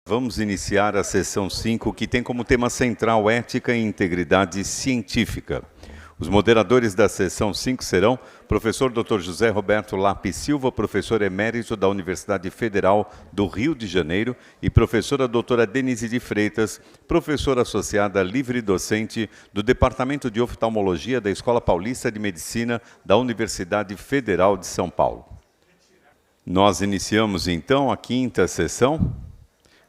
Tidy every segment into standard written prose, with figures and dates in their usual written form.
Vamos iniciar a sessão 5, que tem como tema central ética e integridade científica. Os moderadores da sessão 5 serão professor Dr. José Roberto Lapis Silva, professor emérito da Universidade Federal do Rio de Janeiro, e professora doutora Denise de Freitas, professora associada livre docente do Departamento de Oftalmologia da Escola Paulista de Medicina da Universidade Federal de São Paulo. Nós iniciamos então a quinta sessão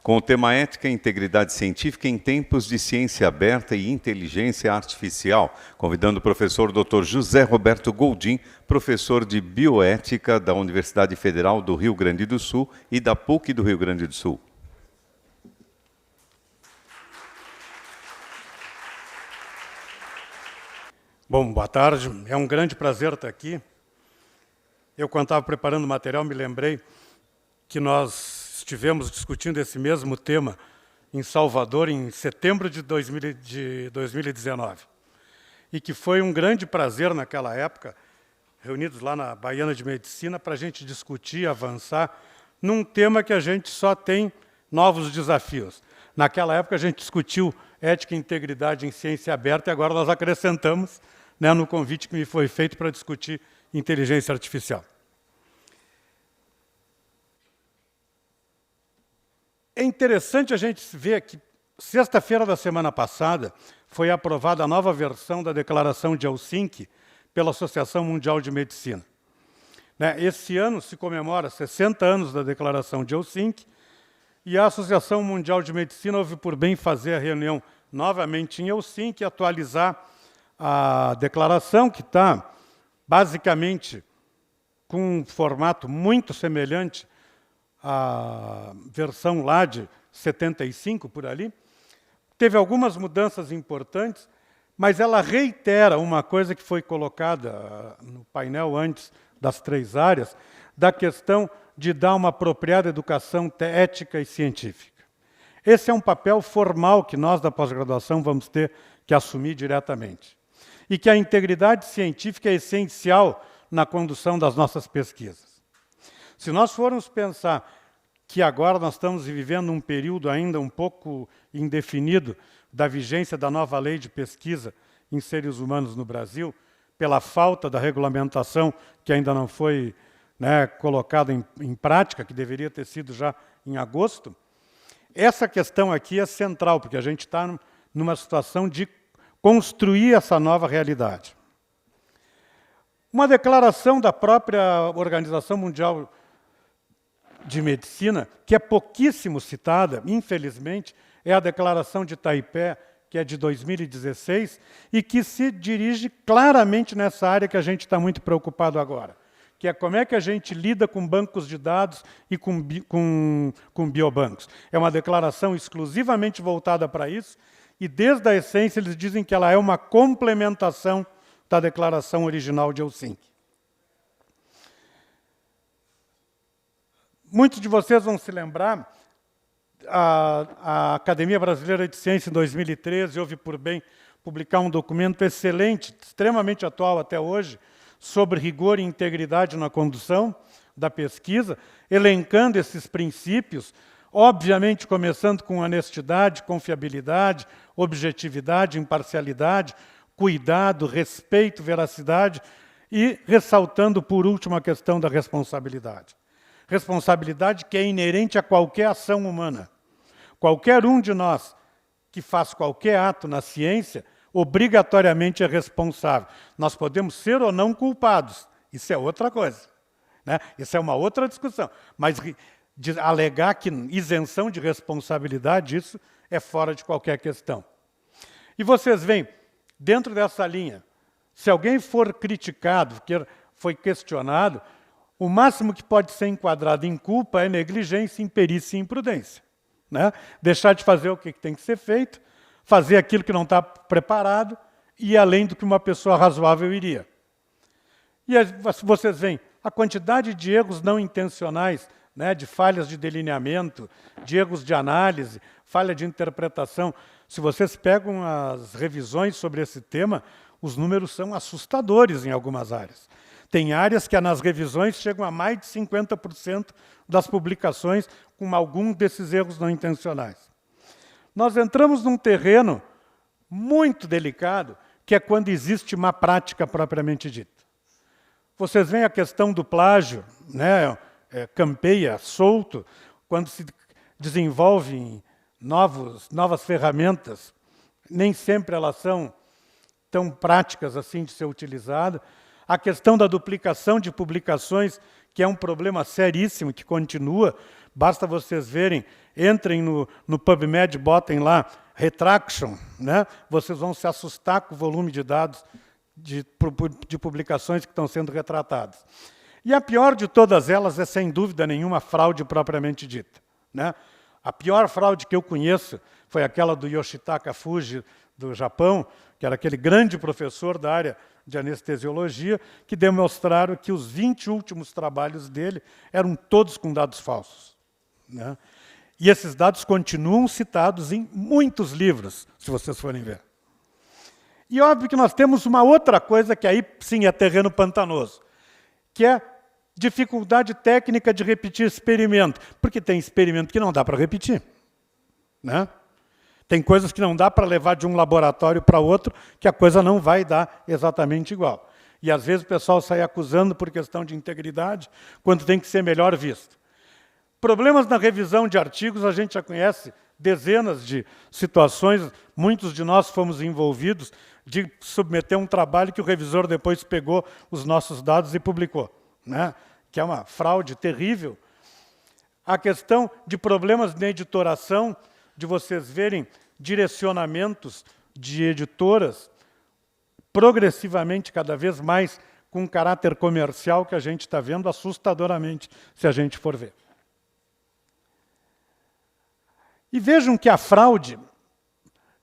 com o tema Ética e Integridade Científica em Tempos de Ciência Aberta e Inteligência Artificial, convidando o professor Dr. José Roberto Goldim, professor de Bioética da Universidade Federal do Rio Grande do Sul e da PUC do Rio Grande do Sul. Bom, boa tarde. É um grande prazer estar aqui. Eu, quando estava preparando o material, me lembrei que nós estivemos discutindo esse mesmo tema em Salvador em setembro de 2019. E que foi um grande prazer naquela época, reunidos lá na Baiana de Medicina, para a gente discutir, avançar, num tema que a gente só tem novos desafios. Naquela época a gente discutiu ética e integridade em ciência aberta e agora nós acrescentamos, né, no convite que me foi feito para discutir inteligência artificial. É interessante a gente ver que, sexta-feira da semana passada, foi aprovada a nova versão da Declaração de Helsinki pela Associação Mundial de Medicina. Esse ano se comemora 60 anos da Declaração de Helsinki e a Associação Mundial de Medicina houve por bem fazer a reunião novamente em Helsinki e atualizar a declaração, que está basicamente com um formato muito semelhante a versão lá de 75, por ali. Teve algumas mudanças importantes, mas ela reitera uma coisa que foi colocada no painel antes das 3 áreas, da questão de dar uma apropriada educação ética e científica. Esse é um papel formal que nós, da pós-graduação, vamos ter que assumir diretamente. E que a integridade científica é essencial na condução das nossas pesquisas. Se nós formos pensar que agora nós estamos vivendo um período ainda um pouco indefinido da vigência da nova lei de pesquisa em seres humanos no Brasil, pela falta da regulamentação que ainda não foi, colocada em prática, que deveria ter sido já em agosto, essa questão aqui é central, porque a gente está numa situação de construir essa nova realidade. Uma declaração da própria Organização Mundial de Medicina, que é pouquíssimo citada, infelizmente, é a Declaração de Taipei, que é de 2016, e que se dirige claramente nessa área que a gente está muito preocupado agora, que é como é que a gente lida com bancos de dados e com biobancos. É uma declaração exclusivamente voltada para isso, e desde a essência eles dizem que ela é uma complementação da Declaração original de Helsinki. Muitos de vocês vão se lembrar, a Academia Brasileira de Ciência, em 2013, houve por bem publicar um documento excelente, extremamente atual até hoje, sobre rigor e integridade na condução da pesquisa, elencando esses princípios, obviamente começando com honestidade, confiabilidade, objetividade, imparcialidade, cuidado, respeito, veracidade e ressaltando, por último, a questão da responsabilidade. Responsabilidade que é inerente a qualquer ação humana. Qualquer um de nós que faz qualquer ato na ciência, obrigatoriamente é responsável. Nós podemos ser ou não culpados, isso é outra coisa. Isso é uma outra discussão. Mas alegar que isenção de responsabilidade, isso é fora de qualquer questão. E vocês veem, dentro dessa linha, se alguém for criticado, que foi questionado, o máximo que pode ser enquadrado em culpa é negligência, imperícia e imprudência. Deixar de fazer o que tem que ser feito, fazer aquilo que não está preparado e ir além do que uma pessoa razoável iria. E vocês veem, a quantidade de erros não intencionais, de falhas de delineamento, de erros de análise, falha de interpretação. Se vocês pegam as revisões sobre esse tema, os números são assustadores em algumas áreas. Tem áreas que nas revisões chegam a mais de 50% das publicações com algum desses erros não intencionais. Nós entramos num terreno muito delicado, que é quando existe uma prática propriamente dita. Vocês veem a questão do plágio, né? Campeia, solto, quando se desenvolvem novas ferramentas, nem sempre elas são tão práticas assim de ser utilizada. A questão da duplicação de publicações, que é um problema seríssimo, que continua. Basta vocês verem, entrem no PubMed, botem lá retraction, né? Vocês vão se assustar com o volume de dados de publicações que estão sendo retratadas. E a pior de todas elas é, sem dúvida nenhuma, a fraude propriamente dita, né? A pior fraude que eu conheço foi aquela do Yoshitaka Fuji, do Japão, que era aquele grande professor da área de anestesiologia, que demonstraram que os 20 últimos trabalhos dele eram todos com dados falsos, né? E esses dados continuam citados em muitos livros, se vocês forem ver. E óbvio que nós temos uma outra coisa que aí sim é terreno pantanoso, que é dificuldade técnica de repetir experimento, porque tem experimento que não dá para repetir, né? Tem coisas que não dá para levar de um laboratório para outro, que a coisa não vai dar exatamente igual. E às vezes o pessoal sai acusando por questão de integridade, quando tem que ser melhor visto. Problemas na revisão de artigos, a gente já conhece dezenas de situações, muitos de nós fomos envolvidos, de submeter um trabalho que o revisor depois pegou os nossos dados e publicou, né? Que é uma fraude terrível. A questão de problemas na editoração, de vocês verem direcionamentos de editoras progressivamente, cada vez mais, com caráter comercial, que a gente está vendo assustadoramente, se a gente for ver. E vejam que a fraude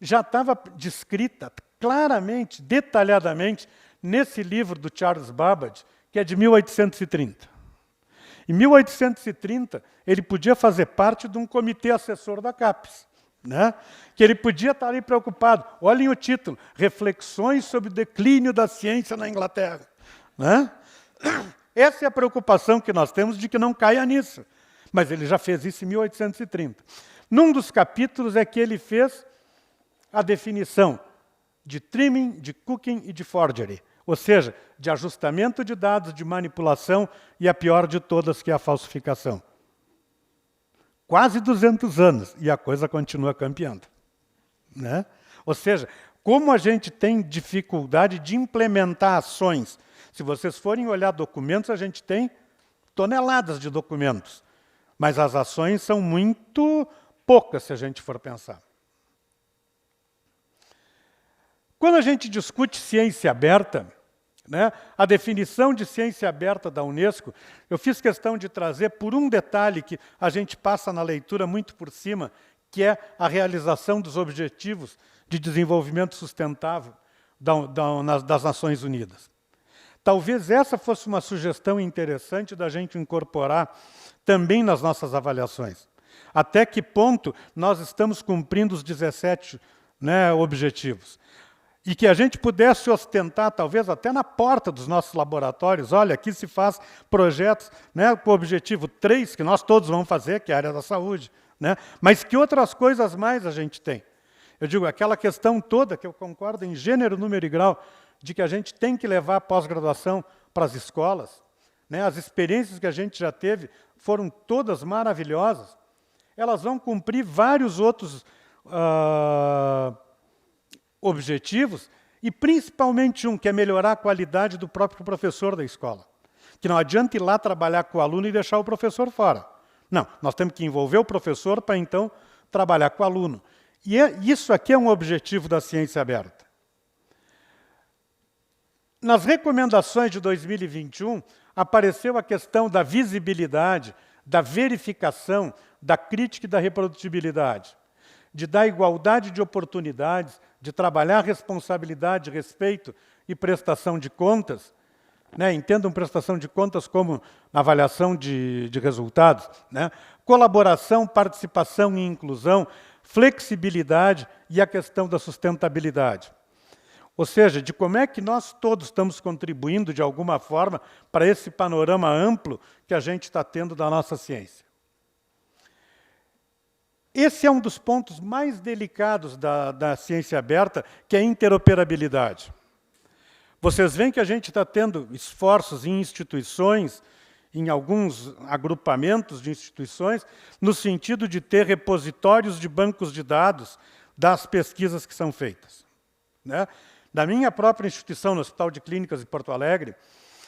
já estava descrita claramente, detalhadamente, nesse livro do Charles Babbage, que é de 1830. Em 1830, ele podia fazer parte de um comitê assessor da CAPES, né? Que ele podia estar ali preocupado. Olhem o título, Reflexões sobre o declínio da ciência na Inglaterra, né? Essa é a preocupação que nós temos, de que não caia nisso. Mas ele já fez isso em 1830. Num dos capítulos é que ele fez a definição de trimming, de cooking e de forgery, ou seja, de ajustamento de dados, de manipulação e a pior de todas, que é a falsificação. Quase 200 anos e a coisa continua campeando, né? Ou seja, como a gente tem dificuldade de implementar ações. Se vocês forem olhar documentos, a gente tem toneladas de documentos, mas as ações são muito poucas, se a gente for pensar. Quando a gente discute ciência aberta, né, a definição de ciência aberta da Unesco, eu fiz questão de trazer por um detalhe que a gente passa na leitura muito por cima, que é a realização dos Objetivos de Desenvolvimento Sustentável das Nações Unidas. Talvez essa fosse uma sugestão interessante da gente incorporar também nas nossas avaliações. Até que ponto nós estamos cumprindo os 17, né, objetivos. E que a gente pudesse ostentar, talvez até na porta dos nossos laboratórios, olha, aqui se faz projetos, né, com o objetivo 3, que nós todos vamos fazer, que é a área da saúde, né, mas que outras coisas mais a gente tem. Eu digo, aquela questão toda, que eu concordo em gênero, número e grau, de que a gente tem que levar a pós-graduação para as escolas, né, as experiências que a gente já teve foram todas maravilhosas, elas vão cumprir vários outros objetivos, e principalmente um, que é melhorar a qualidade do próprio professor da escola. Que não adianta ir lá trabalhar com o aluno e deixar o professor fora. Não, nós temos que envolver o professor para, então, trabalhar com o aluno. E isso aqui é um objetivo da ciência aberta. Nas recomendações de 2021, apareceu a questão da visibilidade, da verificação, da crítica e da reprodutibilidade, de dar igualdade de oportunidades, de trabalhar responsabilidade, respeito e prestação de contas, né? Entendam prestação de contas como avaliação de resultados, né? Colaboração, participação e inclusão, flexibilidade e a questão da sustentabilidade. Ou seja, de como é que nós todos estamos contribuindo, de alguma forma, para esse panorama amplo que a gente está tendo da nossa ciência. Esse é um dos pontos mais delicados da ciência aberta, que é a interoperabilidade. Vocês veem que a gente está tendo esforços em instituições, em alguns agrupamentos de instituições, no sentido de ter repositórios de bancos de dados das pesquisas que são feitas, né? Na minha própria instituição, no Hospital de Clínicas de Porto Alegre,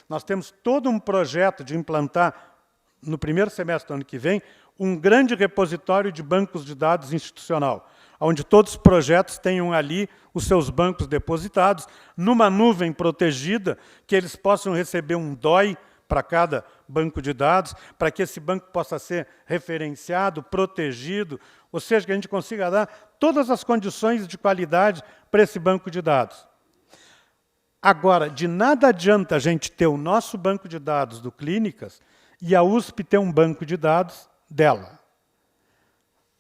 nós temos todo um projeto de implantar, no primeiro semestre do ano que vem, um grande repositório de bancos de dados institucional, onde todos os projetos tenham ali os seus bancos depositados, numa nuvem protegida, que eles possam receber um DOI para cada banco de dados, para que esse banco possa ser referenciado, protegido, ou seja, que a gente consiga dar todas as condições de qualidade para esse banco de dados. Agora, de nada adianta a gente ter o nosso banco de dados do Clínicas e a USP ter um banco de dados dela.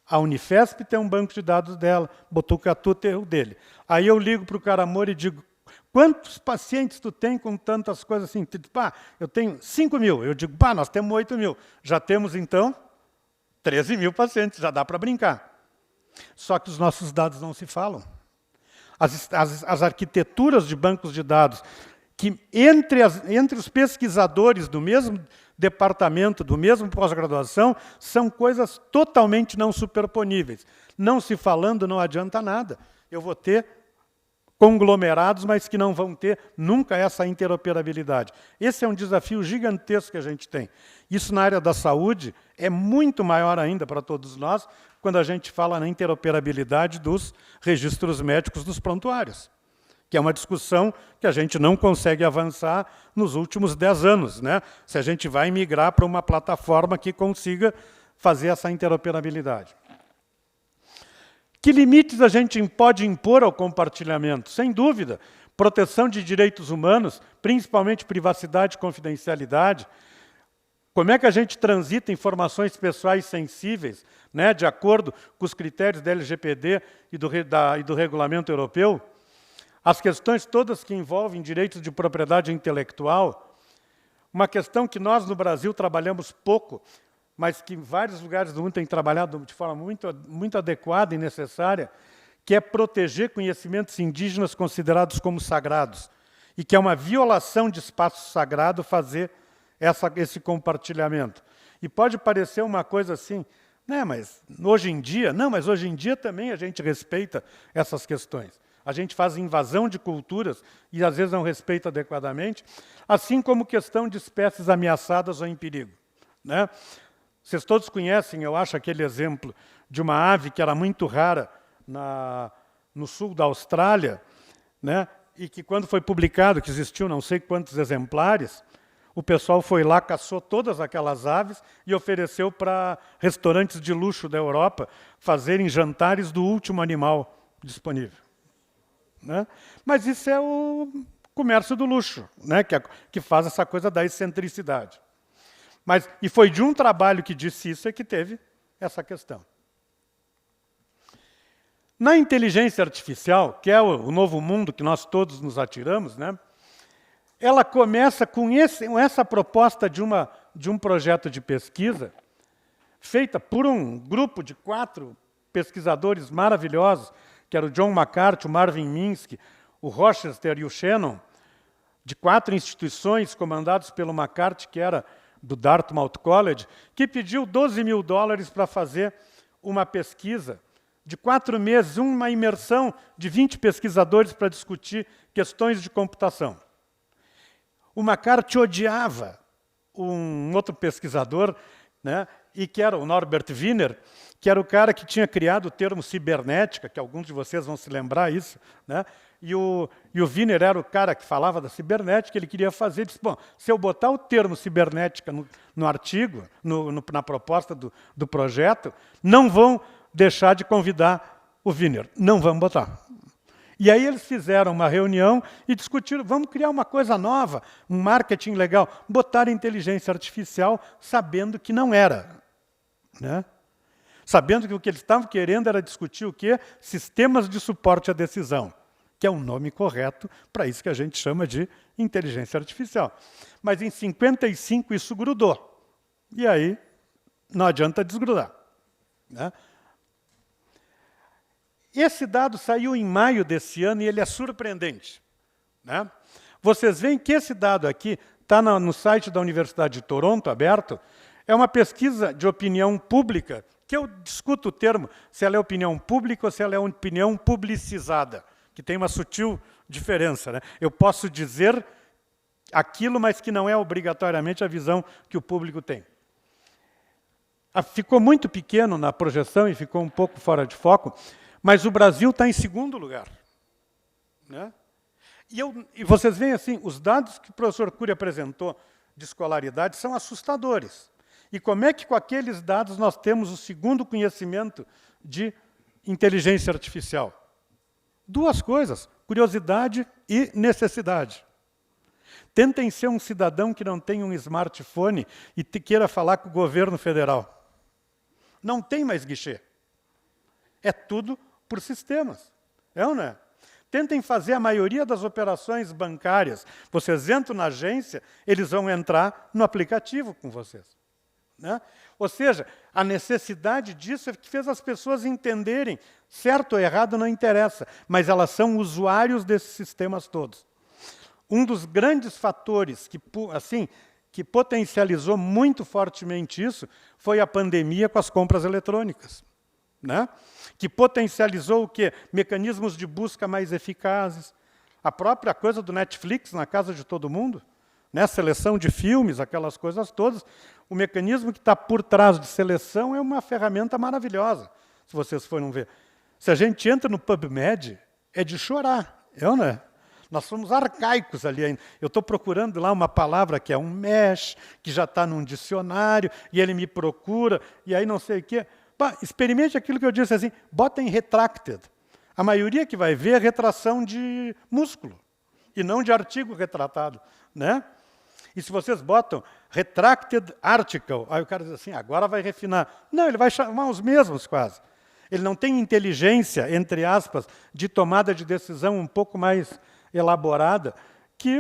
A Unifesp tem um banco de dados dela, Botucatu tem o dele. Aí eu ligo para o cara Moura e digo, quantos pacientes tu tem com tantas coisas assim? Pá, eu tenho 5 mil. Eu digo, pá, nós temos 8 mil. Já temos, então, 13 mil pacientes, já dá para brincar. Só que os nossos dados não se falam. As arquiteturas de bancos de dados, que entre os pesquisadores do mesmo departamento, do mesmo pós-graduação, são coisas totalmente não superponíveis. Não se falando, não adianta nada. Eu vou ter conglomerados, mas que não vão ter nunca essa interoperabilidade. Esse é um desafio gigantesco que a gente tem. Isso na área da saúde é muito maior ainda para todos nós, quando a gente fala na interoperabilidade dos registros médicos dos prontuários, que é uma discussão que a gente não consegue avançar nos últimos 10 anos, né? Se a gente vai migrar para uma plataforma que consiga fazer essa interoperabilidade. Que limites a gente pode impor ao compartilhamento? Sem dúvida, proteção de direitos humanos, principalmente privacidade e confidencialidade. Como é que a gente transita informações pessoais sensíveis, né, de acordo com os critérios da LGPD e do regulamento europeu? As questões todas que envolvem direitos de propriedade intelectual, uma questão que nós no Brasil trabalhamos pouco, mas que em vários lugares do mundo tem trabalhado de forma muito adequada e necessária, que é proteger conhecimentos indígenas considerados como sagrados, e que é uma violação de espaço sagrado fazer esse compartilhamento. E pode parecer uma coisa assim, né, mas hoje em dia, não, mas hoje em dia também a gente respeita essas questões. A gente faz invasão de culturas e às vezes não respeita adequadamente, assim como questão de espécies ameaçadas ou em perigo, né? Vocês todos conhecem, eu acho, aquele exemplo de uma ave que era muito rara no sul da Austrália, né? E que quando foi publicado, que existiu não sei quantos exemplares, o pessoal foi lá, caçou todas aquelas aves e ofereceu para restaurantes de luxo da Europa fazerem jantares do último animal disponível, né? Mas isso é o comércio do luxo, né? Que faz essa coisa da excentricidade. E foi de um trabalho que disse isso é que teve essa questão. Na inteligência artificial, que é o novo mundo que nós todos nos atiramos, né? Ela começa com essa proposta de um projeto de pesquisa feita por um grupo de 4 pesquisadores maravilhosos, que era o John McCarthy, o Marvin Minsky, o Rochester e o Shannon, de 4 instituições comandados pelo McCarthy, que era do Dartmouth College, que pediu $12 mil para fazer uma pesquisa de 4 meses, uma imersão de 20 pesquisadores para discutir questões de computação. O McCarthy odiava um outro pesquisador, né, e que era o Norbert Wiener, que era o cara que tinha criado o termo cibernética, que alguns de vocês vão se lembrar isso, né? E o Wiener era o cara que falava da cibernética, ele queria fazer, disse, bom, se eu botar o termo cibernética no artigo, na proposta do projeto, não vão deixar de convidar o Wiener, não vão botar. E aí eles fizeram uma reunião e discutiram, vamos criar uma coisa nova, um marketing legal, botar inteligência artificial sabendo que não era, né? Sabendo que o que eles estavam querendo era discutir o quê? Sistemas de suporte à decisão, que é o nome correto para isso que a gente chama de inteligência artificial. Mas em 55 isso grudou. E aí não adianta desgrudar, né? Esse dado saiu em maio desse ano e ele é surpreendente, né? Vocês veem que esse dado aqui está no site da Universidade de Toronto, aberto. É uma pesquisa de opinião pública, que eu discuto o termo, se ela é opinião pública ou se ela é opinião publicizada, que tem uma sutil diferença, né? Eu posso dizer aquilo, mas que não é obrigatoriamente a visão que o público tem. Ficou muito pequeno na projeção e ficou um pouco fora de foco, mas o Brasil está em segundo lugar, né? E vocês veem assim, os dados que o professor Cury apresentou de escolaridade são assustadores. E como é que com aqueles dados nós temos o segundo conhecimento de inteligência artificial? Duas coisas, curiosidade e necessidade. Tentem ser um cidadão que não tem um smartphone e queira falar com o governo federal. Não tem mais guichê. É tudo por sistemas. É ou não é? Tentem fazer a maioria das operações bancárias. Vocês entram na agência, eles vão entrar no aplicativo com vocês, né? Ou seja, a necessidade disso é que fez as pessoas entenderem, certo ou errado não interessa, mas elas são usuários desses sistemas todos. Um dos grandes fatores que potencializou muito fortemente isso foi a pandemia com as compras eletrônicas, né? Que potencializou o quê? Mecanismos de busca mais eficazes. A própria coisa do Netflix na casa de todo mundo, né? Seleção de filmes, aquelas coisas todas. O mecanismo que está por trás de seleção é uma ferramenta maravilhosa, se vocês forem ver. Se a gente entra no PubMed, é de chorar, não é? Nós somos arcaicos ali ainda. Eu estou procurando lá uma palavra que é um mesh, que já está num dicionário, e ele me procura, e aí não sei o quê. Experimente aquilo que eu disse assim, bota em retracted. A maioria que vai ver é retração de músculo, e não de artigo retratado, né? E se vocês botam retracted article, aí o cara diz assim, agora vai refinar. Não, ele vai chamar os mesmos quase. Ele não tem inteligência, entre aspas, de tomada de decisão um pouco mais elaborada que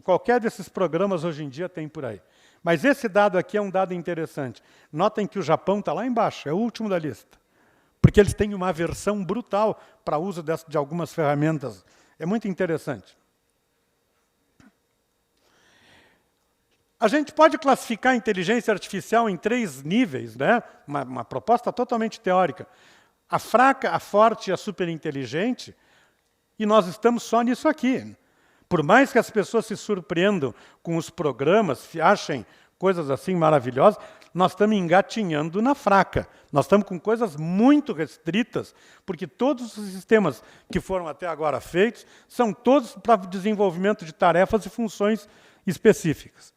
qualquer desses programas hoje em dia tem por aí. Mas esse dado aqui é um dado interessante. Notem que o Japão está lá embaixo, é o último da lista. Porque eles têm uma aversão brutal para o uso de algumas ferramentas. É muito interessante. A gente pode classificar a inteligência artificial em 3 níveis, né? Uma proposta totalmente teórica. A fraca, a forte e a superinteligente. E nós estamos só nisso aqui. Por mais que as pessoas se surpreendam com os programas, achem coisas assim maravilhosas, nós estamos engatinhando na fraca. Nós estamos com coisas muito restritas, porque todos os sistemas que foram até agora feitos são todos para desenvolvimento de tarefas e funções específicas.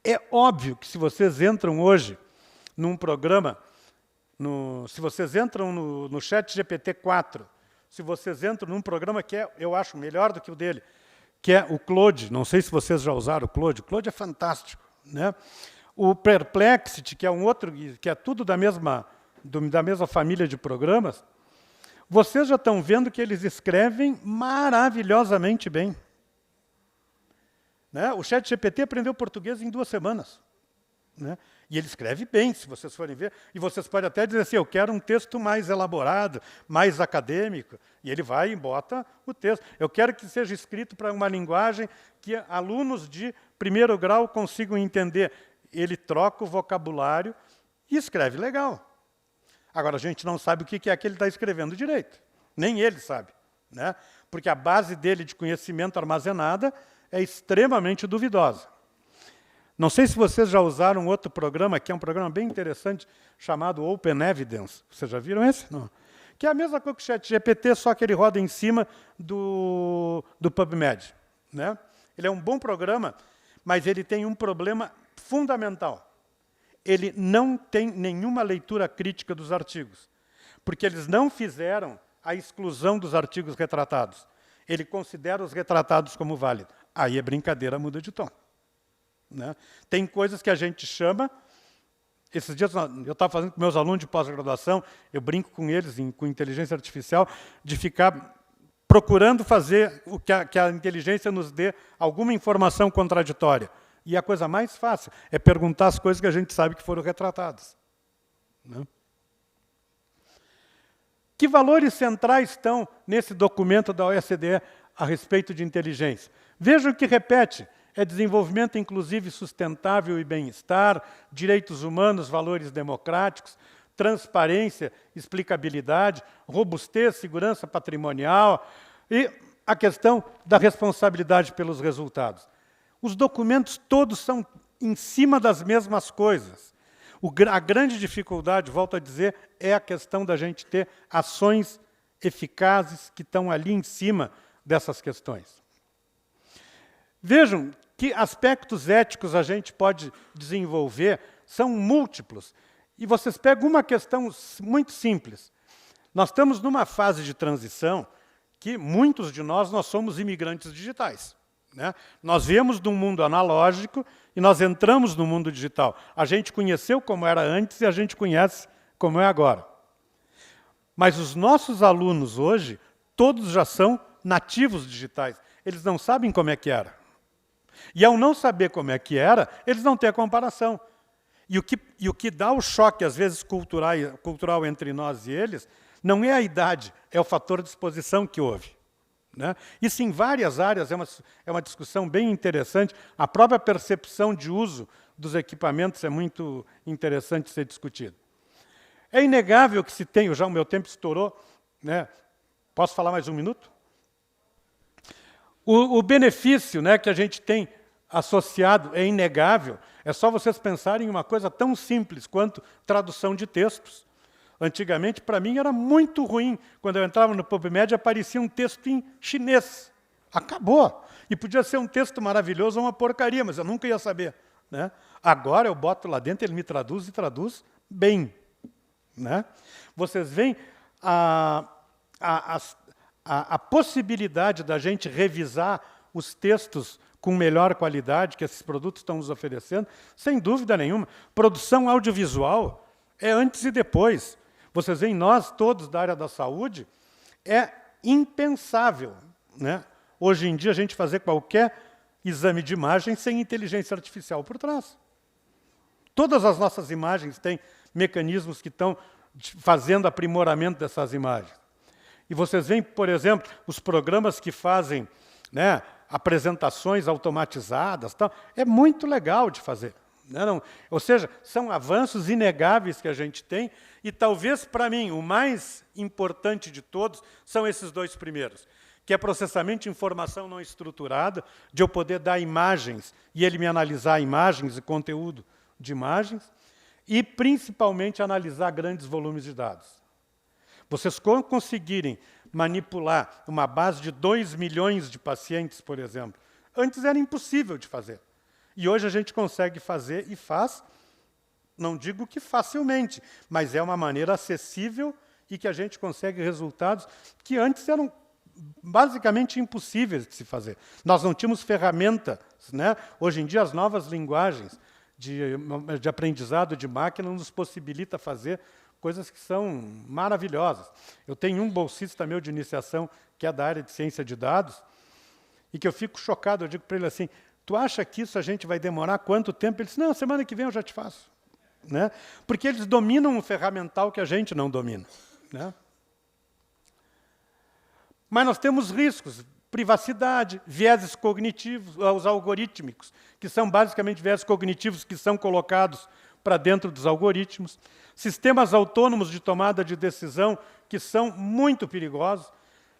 É óbvio que se vocês entram hoje num programa, se vocês entram no ChatGPT-4, se vocês entram num programa que eu acho melhor do que o dele, que é o Claude, não sei se vocês já usaram o Claude é fantástico, né? O Perplexity, que é um outro, que é tudo da mesma família de programas, vocês já estão vendo que eles escrevem maravilhosamente bem. Né? O ChatGPT aprendeu português em 2 semanas. Né? E ele escreve bem, se vocês forem ver. E vocês podem até dizer assim, eu quero um texto mais elaborado, mais acadêmico. E ele vai e bota o texto. Eu quero que seja escrito para uma linguagem que alunos de 1º grau consigam entender. Ele troca o vocabulário e escreve legal. Agora, a gente não sabe o que é que ele está escrevendo direito. Nem ele sabe. Né? Porque a base dele de conhecimento armazenada é extremamente duvidosa. Não sei se vocês já usaram outro programa, que é um programa bem interessante, chamado Open Evidence. Vocês já viram esse? Não. Que é a mesma coisa que o ChatGPT, só que ele roda em cima do PubMed. Né? Ele é um bom programa, mas ele tem um problema fundamental. Ele não tem nenhuma leitura crítica dos artigos, porque eles não fizeram a exclusão dos artigos retratados. Ele considera os retratados como válidos. Aí a brincadeira muda de tom. Né? Tem coisas que a gente chama... Esses dias eu estava fazendo com meus alunos de pós-graduação, eu brinco com eles, com inteligência artificial, de ficar procurando fazer o que a inteligência nos dê alguma informação contraditória. E a coisa mais fácil é perguntar as coisas que a gente sabe que foram retratadas. Né? O Que valores centrais estão nesse documento da OSDE a respeito de inteligência? Vejam que repete, é desenvolvimento inclusivo e sustentável e bem-estar, direitos humanos, valores democráticos, transparência, explicabilidade, robustez, segurança patrimonial e a questão da responsabilidade pelos resultados. Os documentos todos são em cima das mesmas coisas. A grande dificuldade, volto a dizer, é a questão da gente ter ações eficazes que estão ali em cima dessas questões. Vejam que aspectos éticos a gente pode desenvolver, são múltiplos. E vocês pegam uma questão muito simples. Nós estamos numa fase de transição que muitos de nós somos imigrantes digitais. Né? Nós viemos de um mundo analógico e nós entramos no mundo digital. A gente conheceu como era antes e a gente conhece como é agora. Mas os nossos alunos hoje, todos já são nativos digitais. Eles não sabem como é que era. E ao não saber como é que era, eles não têm a comparação. E o que dá o choque, às vezes, cultural entre nós e eles, não é a idade, é o fator de exposição que houve. Né? Isso em várias áreas é uma discussão bem interessante. A própria percepção de uso dos equipamentos é muito interessante ser discutido. É inegável que se tem, já o meu tempo estourou, né? Posso falar mais um minuto? O benefício, né, que a gente tem associado é inegável. É só vocês pensarem em uma coisa tão simples quanto tradução de textos. Antigamente, para mim, era muito ruim. Quando eu entrava no PubMed, aparecia um texto em chinês. Acabou. E podia ser um texto maravilhoso ou uma porcaria, mas eu nunca ia saber. Né? Agora eu boto lá dentro, ele me traduz e traduz bem. Né? Vocês veem a possibilidade da gente revisar os textos com melhor qualidade que esses produtos estão nos oferecendo, sem dúvida nenhuma. Produção audiovisual é antes e depois. Vocês veem, nós todos da área da saúde, é impensável, né? Hoje em dia a gente fazer qualquer exame de imagem sem inteligência artificial por trás. Todas as nossas imagens têm mecanismos que estão fazendo aprimoramento dessas imagens. E vocês veem, por exemplo, os programas que fazem, né, apresentações automatizadas, tal, é muito legal de fazer. Né? Não, ou seja, são avanços inegáveis que a gente tem, e talvez, para mim, o mais importante de todos são esses dois primeiros, que é processamento de informação não estruturada, de eu poder dar imagens e ele me analisar imagens e conteúdo de imagens, e, principalmente, analisar grandes volumes de dados. Vocês conseguirem manipular uma base de 2 milhões de pacientes, por exemplo, antes era impossível de fazer. E hoje a gente consegue fazer e faz, não digo que facilmente, mas é uma maneira acessível e que a gente consegue resultados que antes eram basicamente impossíveis de se fazer. Nós não tínhamos ferramentas. Né? Hoje em dia, as novas linguagens de aprendizado de máquina nos possibilita fazer coisas que são maravilhosas. Eu tenho um bolsista meu de iniciação que é da área de ciência de dados e que eu fico chocado, eu digo para ele assim, tu acha que isso a gente vai demorar quanto tempo? Ele disse, não, semana que vem eu já te faço. Né? Porque eles dominam um ferramental que a gente não domina. Né? Mas nós temos riscos, privacidade, vieses cognitivos, os algorítmicos, que são basicamente vieses cognitivos que são colocados para dentro dos algoritmos, sistemas autônomos de tomada de decisão que são muito perigosos.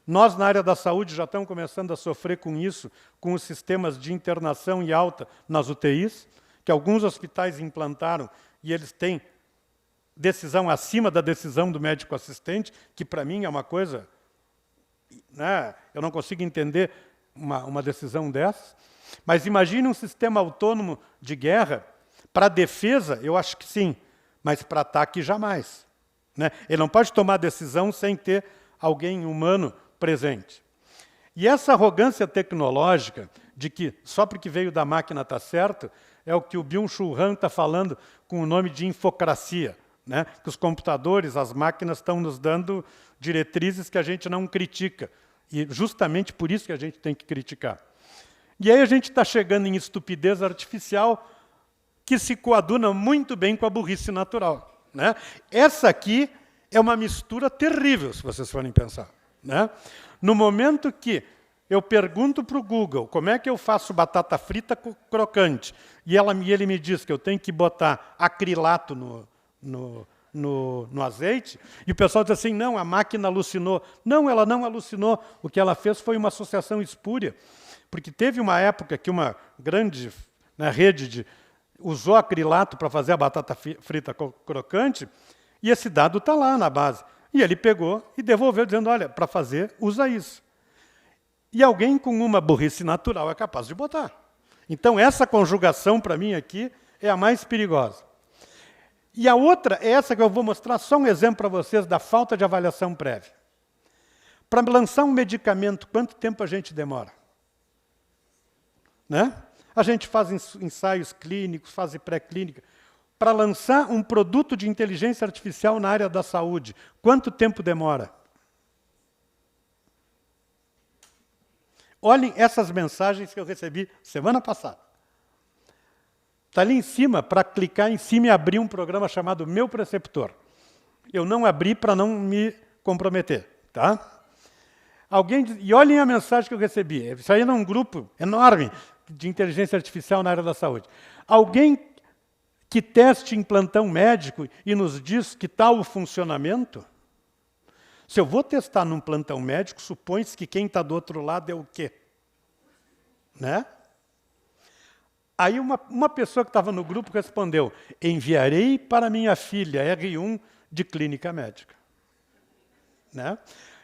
Nós, na área da saúde, já estamos começando a sofrer com isso, com os sistemas de internação e alta nas UTIs, que alguns hospitais implantaram e eles têm decisão acima da decisão do médico assistente, que para mim é uma coisa... Né, eu não consigo entender uma decisão dessas. Mas imagine um sistema autônomo de guerra. Para defesa, eu acho que sim, mas para ataque, jamais. Né? Ele não pode tomar decisão sem ter alguém humano presente. E essa arrogância tecnológica de que só porque veio da máquina está certo, é o que o Byung-Chul Han está falando com o nome de infocracia. Né? Que os computadores, as máquinas estão nos dando diretrizes que a gente não critica. E justamente por isso que a gente tem que criticar. E aí a gente está chegando em estupidez artificial que se coaduna muito bem com a burrice natural. Né? Essa aqui é uma mistura terrível, se vocês forem pensar, né? No momento que eu pergunto para o Google como é que eu faço batata frita crocante, e ele me diz que eu tenho que botar acrilato no azeite, e o pessoal diz assim, não, a máquina alucinou. Não, ela não alucinou. O que ela fez foi uma associação espúria, porque teve uma época que uma grande, né, rede usou acrilato para fazer a batata frita crocante, e esse dado está lá na base. E ele pegou e devolveu, dizendo, olha, para fazer, usa isso. E alguém com uma burrice natural é capaz de botar. Então, essa conjugação, para mim, aqui, é a mais perigosa. E a outra é essa que eu vou mostrar, só um exemplo para vocês da falta de avaliação prévia. Para lançar um medicamento, quanto tempo a gente demora? Né? A gente faz ensaios clínicos, fase pré-clínica. Para lançar um produto de inteligência artificial na área da saúde, quanto tempo demora? Olhem essas mensagens que eu recebi semana passada. Está ali em cima, para clicar em cima e abrir um programa chamado Meu Preceptor. Eu não abri para não me comprometer. Tá? E olhem a mensagem que eu recebi. Isso aí é um grupo enorme de inteligência artificial na área da saúde. Alguém que teste em plantão médico e nos diz que tal o funcionamento? Se eu vou testar num plantão médico, supõe-se que quem está do outro lado é o quê? Né? Aí uma pessoa que estava no grupo respondeu, enviarei para minha filha R1 de clínica médica. Né?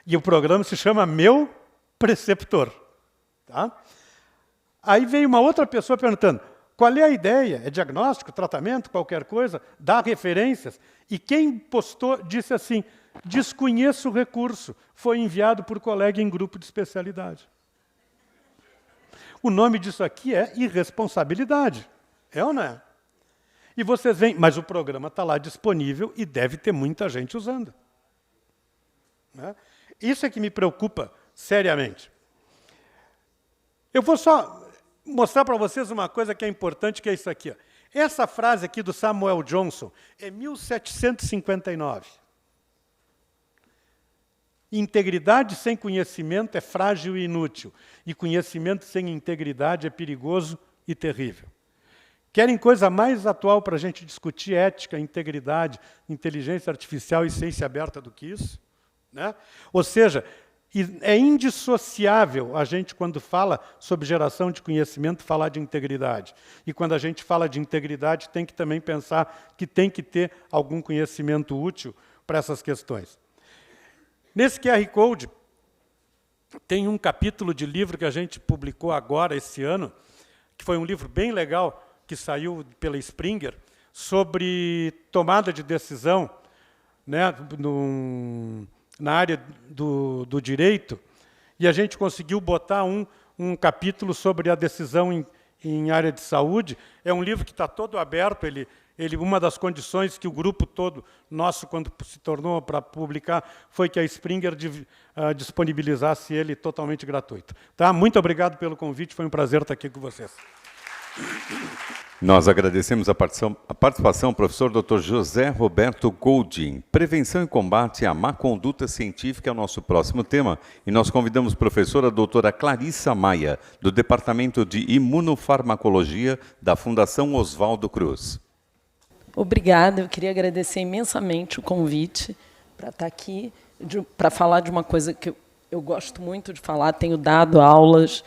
E o programa se chama Meu Preceptor. Tá? Aí veio uma outra pessoa perguntando, qual é a ideia? É diagnóstico, tratamento, qualquer coisa? Dá referências? E quem postou disse assim, desconheço o recurso, foi enviado por colega em grupo de especialidade. O nome disso aqui é irresponsabilidade. É ou não é? E vocês veem, mas o programa está lá disponível e deve ter muita gente usando. Né? Isso é que me preocupa seriamente. Eu vou só mostrar para vocês uma coisa que é importante, que é isso aqui. Ó. Essa frase aqui do Samuel Johnson é 1759. Integridade sem conhecimento é frágil e inútil, e conhecimento sem integridade é perigoso e terrível. Querem coisa mais atual para a gente discutir ética, integridade, inteligência artificial e ciência aberta do que isso? Né? Ou seja, é indissociável a gente, quando fala sobre geração de conhecimento, falar de integridade. E quando a gente fala de integridade, tem que também pensar que tem que ter algum conhecimento útil para essas questões. Nesse QR Code, tem um capítulo de livro que a gente publicou agora, esse ano, que foi um livro bem legal, que saiu pela Springer, sobre tomada de decisão, né, na área do direito, e a gente conseguiu botar um capítulo sobre a decisão em área de saúde. É um livro que está todo aberto, uma das condições que o grupo todo nosso, quando se tornou para publicar, foi que a Springer disponibilizasse ele totalmente gratuito. Tá? Muito obrigado pelo convite, foi um prazer estar aqui com vocês. Nós agradecemos a participação do professor Dr. José Roberto Goldin. Prevenção e combate à má conduta científica é o nosso próximo tema. E nós convidamos a professora doutora Clarissa Maia, do Departamento de Imunofarmacologia da Fundação Oswaldo Cruz. Obrigada, eu queria agradecer imensamente o convite para estar aqui, para falar de uma coisa que eu gosto muito de falar, tenho dado aulas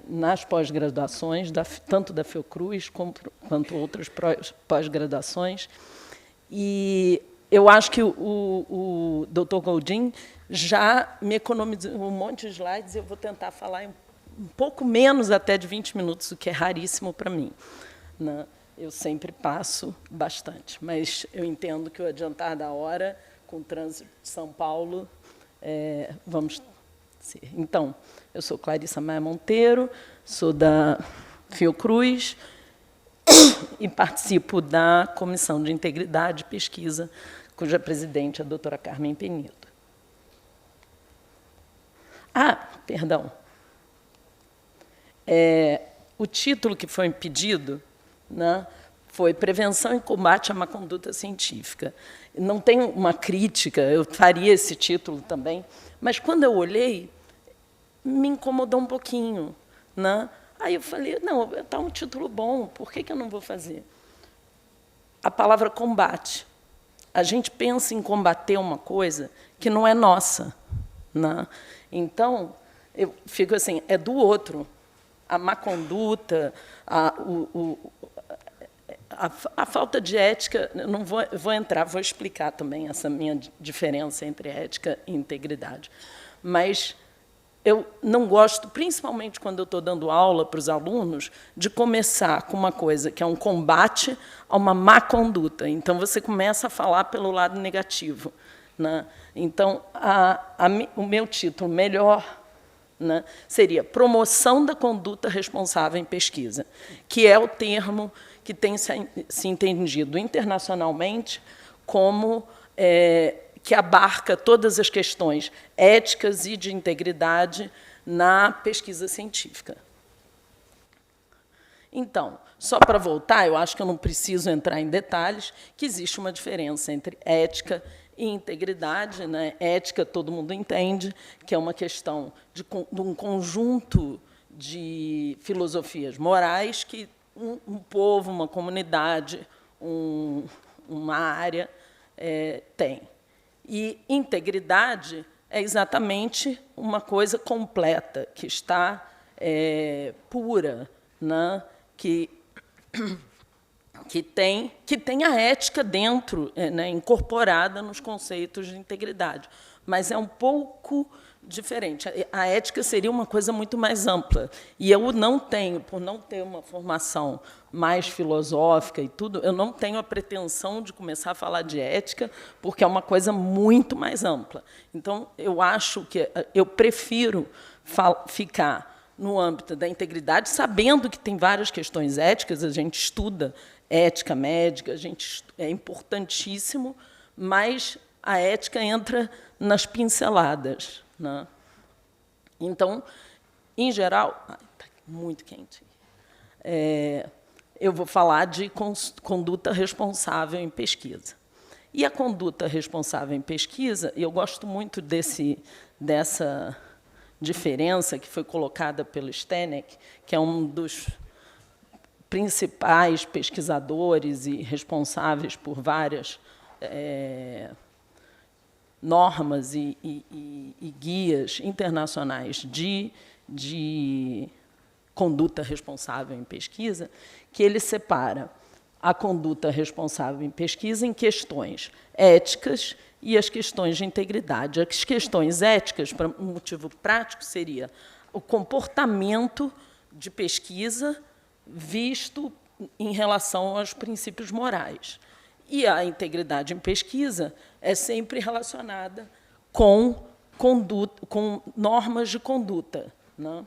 nas pós-graduações, tanto da Fiocruz quanto outras pós-graduações. E eu acho que o Dr. Goldin já me economizou um monte de slides, eu vou tentar falar um pouco menos até de 20 minutos, o que é raríssimo para mim. Né? Eu sempre passo bastante, mas eu entendo que o adiantar da hora, com o trânsito de São Paulo, vamos ser. Então, eu sou Clarissa Maia Monteiro, sou da Fiocruz e participo da Comissão de Integridade e Pesquisa, cuja presidente é a doutora Carmen Penido. Perdão. O título que foi pedido, né, foi Prevenção e Combate à Má Conduta Científica. Não tem uma crítica, eu faria esse título também, mas, quando eu olhei, me incomodou um pouquinho, né? Aí eu falei, não, está um título bom, por que eu não vou fazer? A palavra combate. A gente pensa em combater uma coisa que não é nossa, né? Então, eu fico assim, é do outro. A má conduta, a falta de ética, eu não vou entrar, vou explicar também essa minha diferença entre ética e integridade. Mas eu não gosto, principalmente quando eu estou dando aula para os alunos, de começar com uma coisa que é um combate a uma má conduta. Então, você começa a falar pelo lado negativo, né? Então, o meu título melhor, né, seria Promoção da Conduta Responsável em Pesquisa, que é o termo que tem se entendido internacionalmente como que abarca todas as questões éticas e de integridade na pesquisa científica. Então, só para voltar, eu acho que eu não preciso entrar em detalhes, que existe uma diferença entre ética e integridade, né? Ética, todo mundo entende, que é uma questão de um conjunto de filosofias morais que um povo, uma comunidade, uma área tem. E integridade é exatamente uma coisa completa, que está pura, né? que tem a ética dentro, né, incorporada nos conceitos de integridade, mas é um pouco diferente. A ética seria uma coisa muito mais ampla, e eu não tenho, por não ter uma formação mais filosófica e tudo, eu não tenho a pretensão de começar a falar de ética, porque é uma coisa muito mais ampla. Então, eu acho que eu prefiro ficar no âmbito da integridade, sabendo que tem várias questões éticas, a gente estuda ética médica, é importantíssimo, mas a ética entra nas pinceladas, né? Então, em geral, está muito quente. Eu vou falar de conduta responsável em pesquisa. E a conduta responsável em pesquisa, eu gosto muito dessa diferença que foi colocada pelo Stenek, que é um dos principais pesquisadores e responsáveis por várias normas e guias internacionais de conduta responsável em pesquisa, que ele separa a conduta responsável em pesquisa em questões éticas e as questões de integridade. As questões éticas, para um motivo prático, seria o comportamento de pesquisa visto em relação aos princípios morais. E a integridade em pesquisa é sempre relacionada com normas de conduta, né?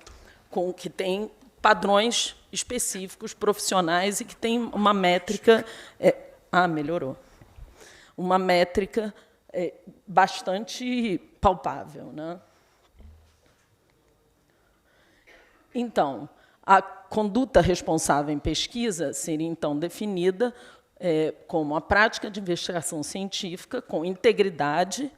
Que tem padrões específicos, profissionais, e que tem uma métrica... melhorou. Uma métrica bastante palpável, né? Então, a conduta responsável em pesquisa seria, então, definida como a prática de investigação científica com integridade,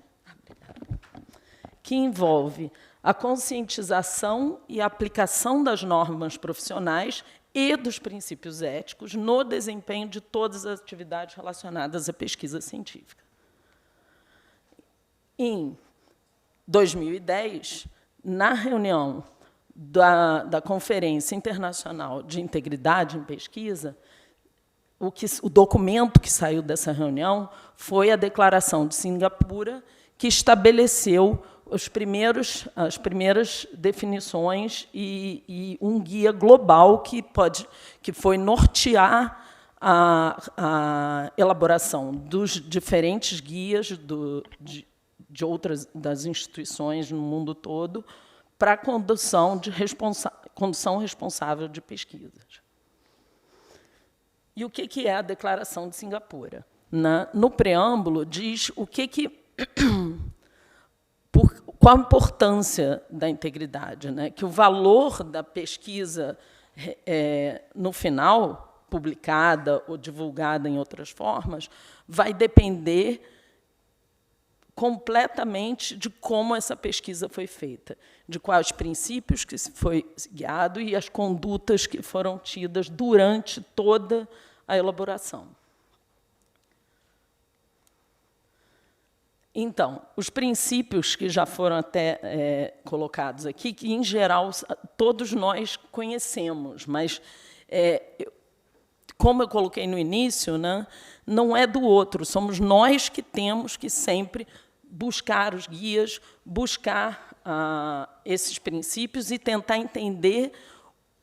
que envolve a conscientização e a aplicação das normas profissionais e dos princípios éticos no desempenho de todas as atividades relacionadas à pesquisa científica. Em 2010, na reunião da Conferência Internacional de Integridade em Pesquisa, o documento que saiu dessa reunião foi a Declaração de Singapura, que estabeleceu as primeiras definições e um guia global que foi nortear a elaboração dos diferentes guias de outras das instituições no mundo todo para a condução responsável de pesquisas. E o que é a Declaração de Singapura? No preâmbulo, diz qual a importância da integridade, né? Que o valor da pesquisa, no final, publicada ou divulgada em outras formas, vai depender completamente de como essa pesquisa foi feita, de quais princípios que foi guiado e as condutas que foram tidas durante toda a elaboração. Então, os princípios que já foram até colocados aqui, que, em geral, todos nós conhecemos, mas, como eu coloquei no início, né, não é do outro, somos nós que temos que sempre buscar os guias, buscar esses princípios e tentar entender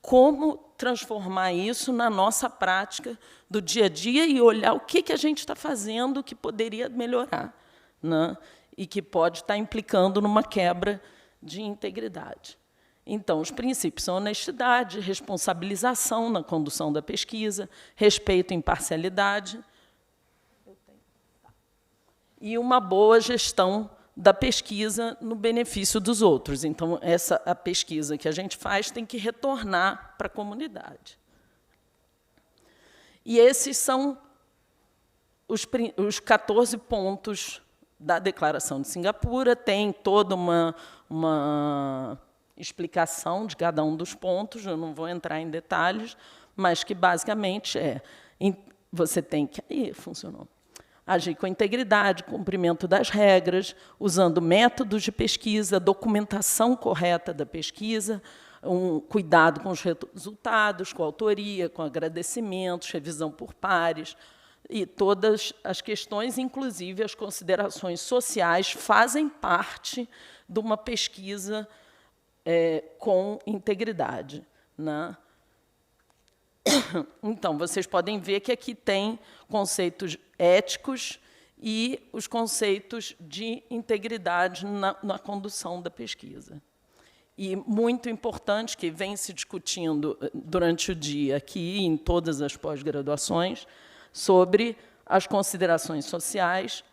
como transformar isso na nossa prática do dia a dia e olhar o que a gente está fazendo que poderia melhorar, né? E que pode estar implicando numa quebra de integridade. Então, os princípios são honestidade, responsabilização na condução da pesquisa, respeito e imparcialidade, e uma boa gestão da pesquisa no benefício dos outros. Então, a pesquisa que a gente faz tem que retornar para a comunidade. E esses são os 14 pontos da Declaração de Singapura, tem toda uma explicação de cada um dos pontos, eu não vou entrar em detalhes, mas que, basicamente, você tem que... Ih, funcionou. Agir com integridade, cumprimento das regras, usando métodos de pesquisa, documentação correta da pesquisa, cuidado com os resultados, com a autoria, com agradecimentos, revisão por pares, e todas as questões, inclusive as considerações sociais, fazem parte de uma pesquisa com integridade, né? Então, vocês podem ver que aqui tem conceitos éticos e os conceitos de integridade na condução da pesquisa. E muito importante, que vem se discutindo durante o dia aqui, em todas as pós-graduações, sobre as considerações sociais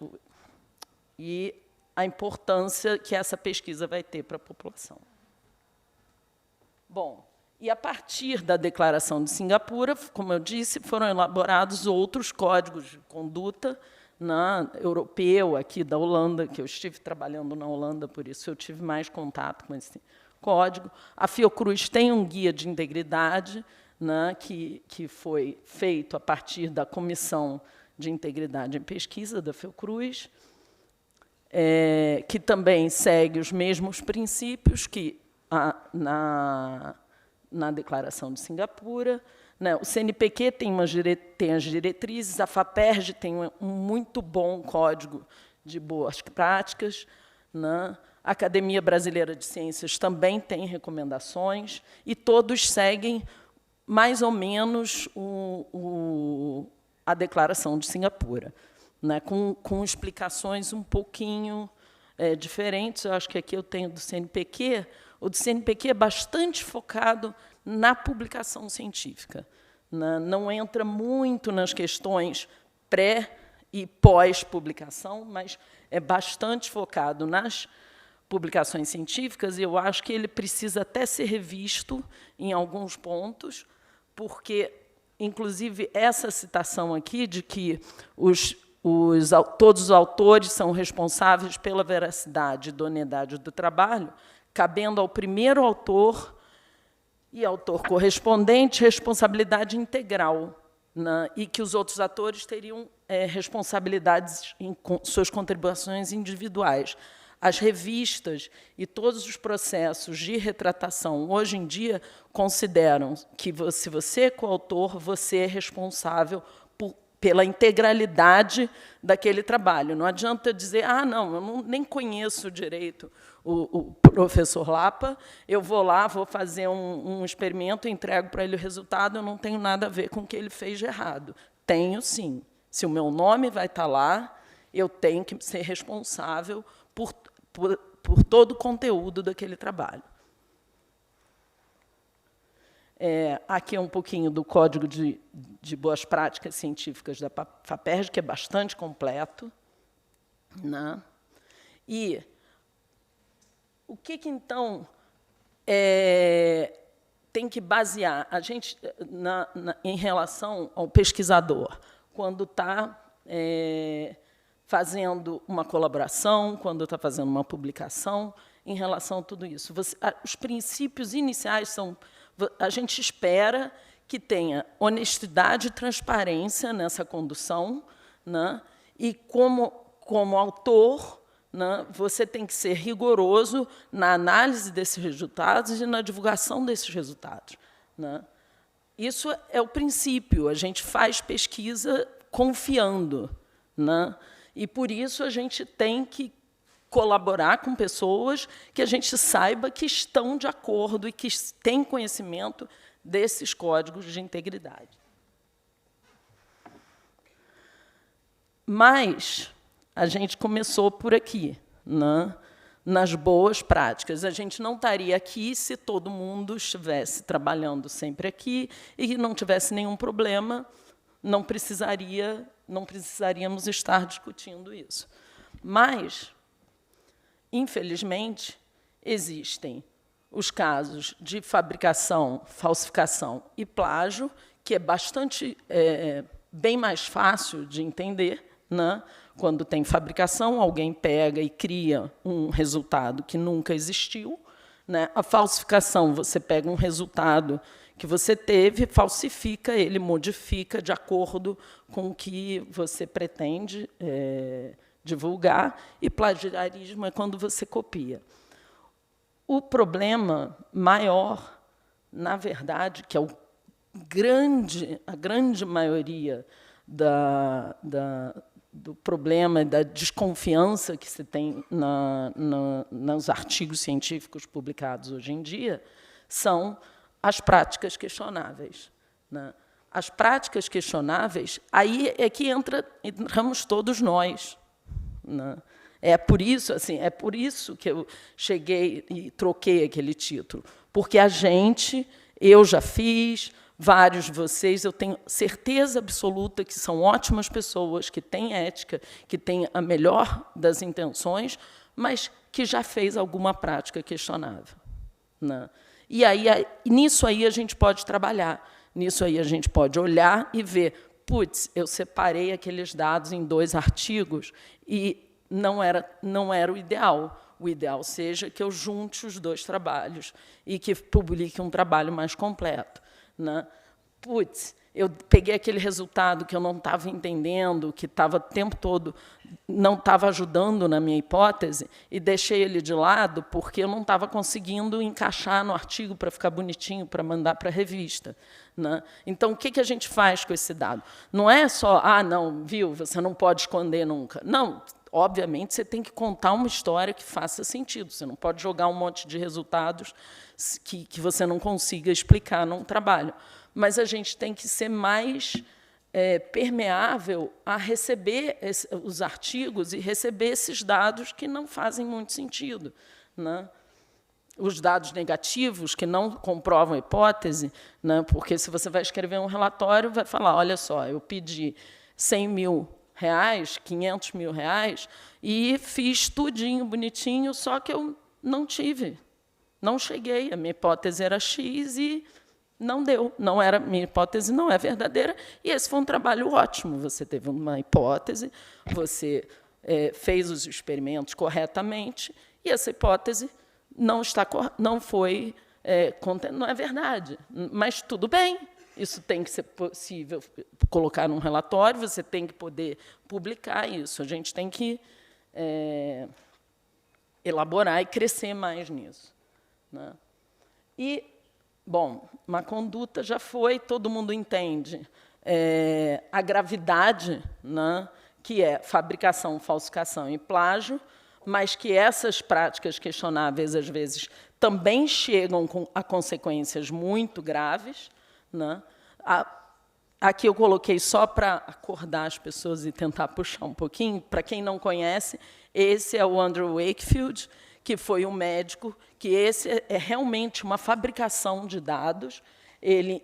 e a importância que essa pesquisa vai ter para a população. Bom, e, a partir da Declaração de Singapura, como eu disse, foram elaborados outros códigos de conduta, europeu, aqui da Holanda, que eu estive trabalhando na Holanda, por isso eu tive mais contato com esse código. A Fiocruz tem um guia de integridade, que foi feito a partir da Comissão de Integridade em Pesquisa da Fiocruz, que também segue os mesmos princípios que na Declaração de Singapura. O CNPq tem as diretrizes, a FAPERJ tem um muito bom código de boas práticas, a Academia Brasileira de Ciências também tem recomendações, e todos seguem mais ou menos a Declaração de Singapura, com explicações um pouquinho diferentes. Eu acho que aqui eu tenho do CNPq. O do CNPq é bastante focado na publicação científica, não entra muito nas questões pré- e pós-publicação, mas é bastante focado nas publicações científicas, e eu acho que ele precisa até ser revisto em alguns pontos, porque, inclusive, essa citação aqui de que todos os autores são responsáveis pela veracidade e idoneidade do trabalho, cabendo ao primeiro autor e autor correspondente responsabilidade integral, e que os outros atores teriam responsabilidades em suas contribuições individuais. As revistas e todos os processos de retratação, hoje em dia, consideram que, se você é coautor, você é responsável pela integralidade daquele trabalho. Não adianta dizer, não, eu nem conheço direito o professor Lapa, eu vou lá, vou fazer um experimento, entrego para ele o resultado, eu não tenho nada a ver com o que ele fez de errado. Tenho, sim. Se o meu nome vai estar lá, eu tenho que ser responsável por todo o conteúdo daquele trabalho. Aqui é um pouquinho do Código de Boas Práticas Científicas da FAPERJ, que é bastante completo. E o que, então, tem que basear a gente em relação ao pesquisador, quando está fazendo uma colaboração, quando está fazendo uma publicação, em relação a tudo isso. Os princípios iniciais são... A gente espera que tenha honestidade e transparência nessa condução, né? E, como autor, né, você tem que ser rigoroso na análise desses resultados e na divulgação desses resultados, né? Isso é o princípio. A gente faz pesquisa confiando, né? E, por isso, a gente tem que colaborar com pessoas que a gente saiba que estão de acordo e que têm conhecimento desses códigos de integridade. Mas a gente começou por aqui, né? Nas boas práticas. A gente não estaria aqui se todo mundo estivesse trabalhando sempre aqui e não tivesse nenhum problema, não precisaríamos estar discutindo isso. Mas, infelizmente, existem os casos de fabricação, falsificação e plágio, que é bem mais fácil de entender, né? Quando tem fabricação, alguém pega e cria um resultado que nunca existiu, né? A falsificação, você pega um resultado que você teve, falsifica, ele modifica de acordo com o que você pretende divulgar, e plagiarismo é quando você copia. O problema maior, na verdade, que é a grande maioria do problema e da desconfiança que se tem nos artigos científicos publicados hoje em dia, são as práticas questionáveis, né? As práticas questionáveis, aí é que entramos todos nós, né? É por isso que eu cheguei e troquei aquele título, porque eu já fiz, vários de vocês, eu tenho certeza absoluta que são ótimas pessoas, que têm ética, que têm a melhor das intenções, mas que já fez alguma prática questionável, né? E nisso aí a gente pode trabalhar, nisso aí a gente pode olhar e ver, putz, eu separei aqueles dados em 2 artigos e não era o ideal. O ideal seja que eu junte os 2 trabalhos e que publique um trabalho mais completo, né? Putz, eu peguei aquele resultado que eu não estava entendendo, que estava o tempo todo, não estava ajudando na minha hipótese, e deixei ele de lado porque eu não estava conseguindo encaixar no artigo para ficar bonitinho, para mandar para a revista, né? Então, o que a gente faz com esse dado? Não é só, não, viu, você não pode esconder nunca. Não, obviamente, você tem que contar uma história que faça sentido. Você não pode jogar um monte de resultados que você não consiga explicar num trabalho. Mas a gente tem que ser mais permeável a receber os artigos e receber esses dados que não fazem muito sentido, né? Os dados negativos, que não comprovam a hipótese, né? Porque, se você vai escrever um relatório, vai falar, olha só, eu pedi 100 mil reais, 500 mil reais, e fiz tudinho, bonitinho, só que eu não cheguei, a minha hipótese era X e não deu, minha hipótese não é verdadeira, e esse foi um trabalho ótimo. Você teve uma hipótese, você fez os experimentos corretamente, e essa hipótese não é verdade, mas tudo bem. Isso tem que ser possível colocar num relatório, você tem que poder publicar isso. A gente tem que elaborar e crescer mais nisso, né? E, bom, uma conduta já foi, todo mundo entende a gravidade, né, que é fabricação, falsificação e plágio, mas que essas práticas questionáveis, às vezes, também chegam a consequências muito graves, né? Aqui eu coloquei só para acordar as pessoas e tentar puxar um pouquinho. Para quem não conhece, esse é o Andrew Wakefield, que foi um médico, que esse é realmente uma fabricação de dados. Ele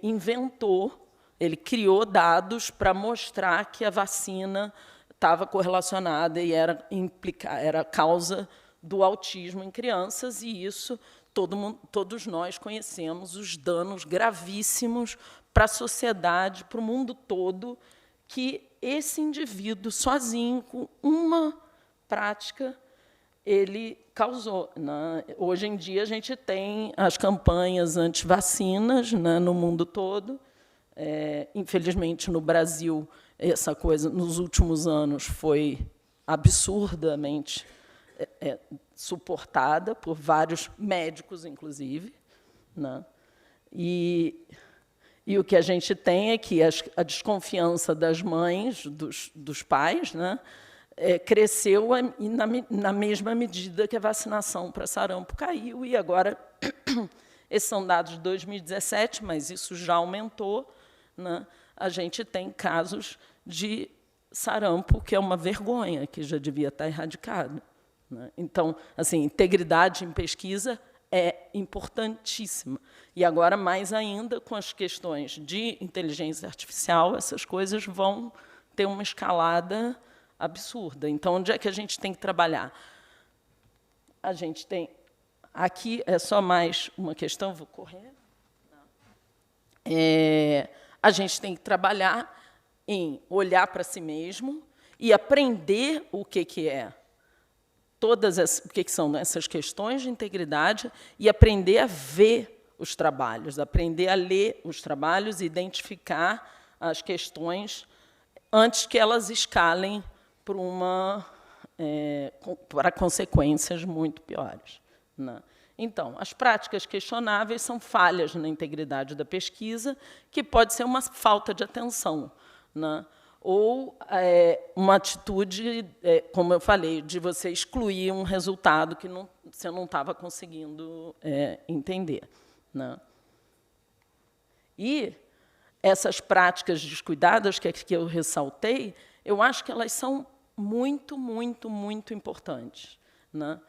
ele criou dados para mostrar que a vacina estava correlacionada e era causa do autismo em crianças, e isso todos nós conhecemos os danos gravíssimos para a sociedade, para o mundo todo, que esse indivíduo, sozinho, com uma prática, ele causou. Né? Hoje em dia, a gente tem as campanhas anti-vacinas, né, no mundo todo. Infelizmente, no Brasil, essa coisa, nos últimos anos, foi absurdamente suportada por vários médicos, inclusive. Né? E o que a gente tem é que a desconfiança das mães, dos pais, né, cresceu na mesma medida que a vacinação para sarampo caiu. E agora, esses são dados de 2017, mas isso já aumentou. Né? A gente tem casos de sarampo, que é uma vergonha, que já devia estar erradicado. Né? Então, assim, integridade em pesquisa é importantíssima. E agora, mais ainda, com as questões de inteligência artificial, essas coisas vão ter uma escalada absurda. Então, onde é que a gente tem que trabalhar? A gente tem... Aqui é só mais uma questão, vou correr. A gente tem que trabalhar em olhar para si mesmo e aprender o que é o que são essas questões de integridade e aprender a ver os trabalhos, aprender a ler os trabalhos e identificar as questões antes que elas escalem para consequências muito piores. Né? Então, as práticas questionáveis são falhas na integridade da pesquisa, que pode ser uma falta de atenção, né? Ou uma atitude, como eu falei, de você excluir um resultado que você não estava conseguindo entender. Né? E essas práticas descuidadas que eu ressaltei, eu acho que elas são muito, muito, muito importantes, né?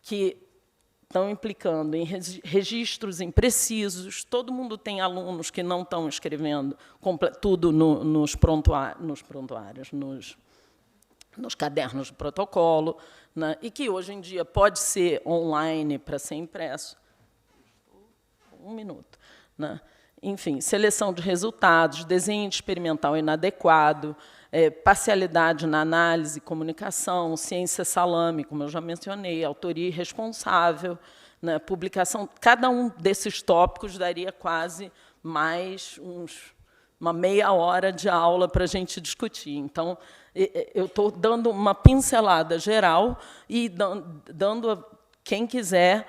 Que estão implicando em registros imprecisos. Todo mundo tem alunos que não estão escrevendo tudo nos prontuários, nos cadernos de protocolo, né? E que, hoje em dia, pode ser online para ser impresso. Um minuto. Né? Enfim, seleção de resultados, desenho experimental inadequado, parcialidade na análise, comunicação, ciência salame, como eu já mencionei, autoria irresponsável, né, publicação. Cada um desses tópicos daria quase mais uma meia hora de aula para a gente discutir. Então, eu estou dando uma pincelada geral e dando a quem quiser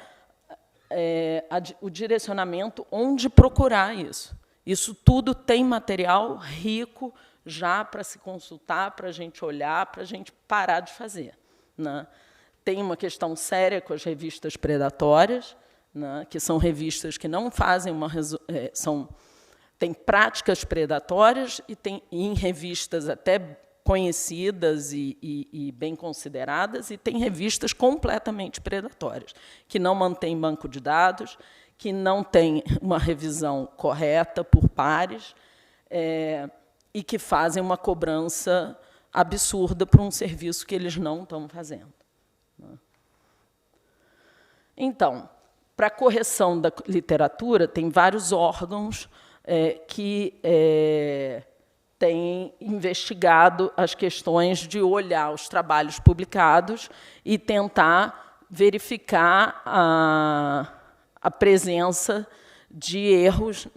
o direcionamento onde procurar isso. Isso tudo tem material rico já para se consultar, para a gente olhar, para a gente parar de fazer. Né? Tem uma questão séria com as revistas predatórias, né, que são revistas que não fazem tem práticas predatórias e tem em revistas até conhecidas e bem consideradas, e tem revistas completamente predatórias, que não mantêm banco de dados, que não têm uma revisão correta por pares, e que fazem uma cobrança absurda por um serviço que eles não estão fazendo. Então, para a correção da literatura, tem vários órgãos que têm investigado as questões de olhar os trabalhos publicados e tentar verificar a presença de erros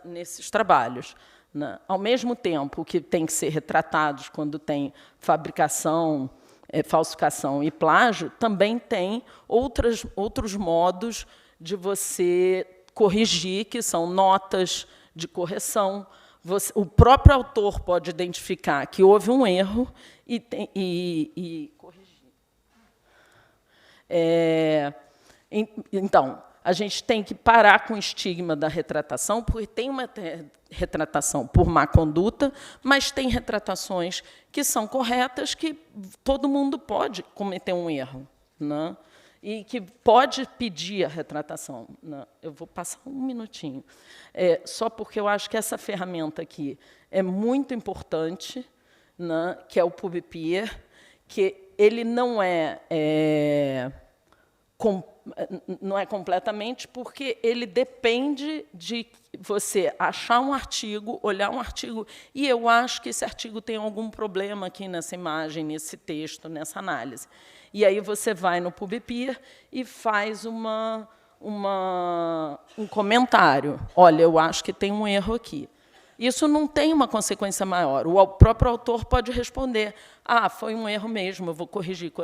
nesses trabalhos. Né? Ao mesmo tempo que tem que ser retratados quando tem fabricação, falsificação e plágio, também tem outros modos de você corrigir, que são notas de correção. O próprio autor pode identificar que houve um erro e corrigir. Então, a gente tem que parar com o estigma da retratação, porque tem uma retratação por má conduta, mas tem retratações que são corretas, que todo mundo pode cometer um erro, né? E que pode pedir a retratação. Né? Eu vou passar um minutinho, só porque eu acho que essa ferramenta aqui é muito importante, né? Que é o PubPeer, que ele não é não é completamente, porque ele depende de você achar um artigo, olhar um artigo, e eu acho que esse artigo tem algum problema aqui nessa imagem, nesse texto, nessa análise. E aí você vai no PubPeer e faz um comentário. Olha, eu acho que tem um erro aqui. Isso não tem uma consequência maior. O próprio autor pode responder: ah, foi um erro mesmo, eu vou corrigir com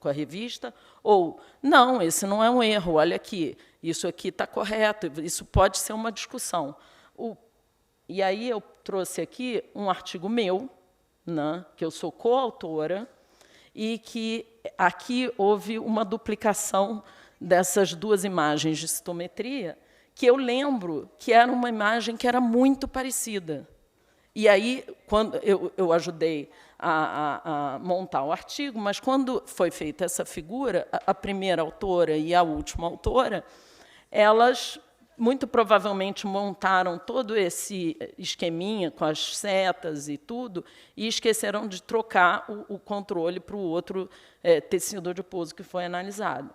a revista, ou não, esse não é um erro, olha aqui, isso aqui está correto, isso pode ser uma discussão. E aí eu trouxe aqui um artigo meu, né, que eu sou coautora, e que aqui houve uma duplicação dessas duas imagens de citometria, que eu lembro que era uma imagem que era muito parecida. E aí, quando eu ajudei a montar o artigo, mas quando foi feita essa figura, a primeira autora e a última autora, elas muito provavelmente montaram todo esse esqueminha com as setas e tudo, e esqueceram de trocar o controle para o outro tecido adiposo que foi analisado.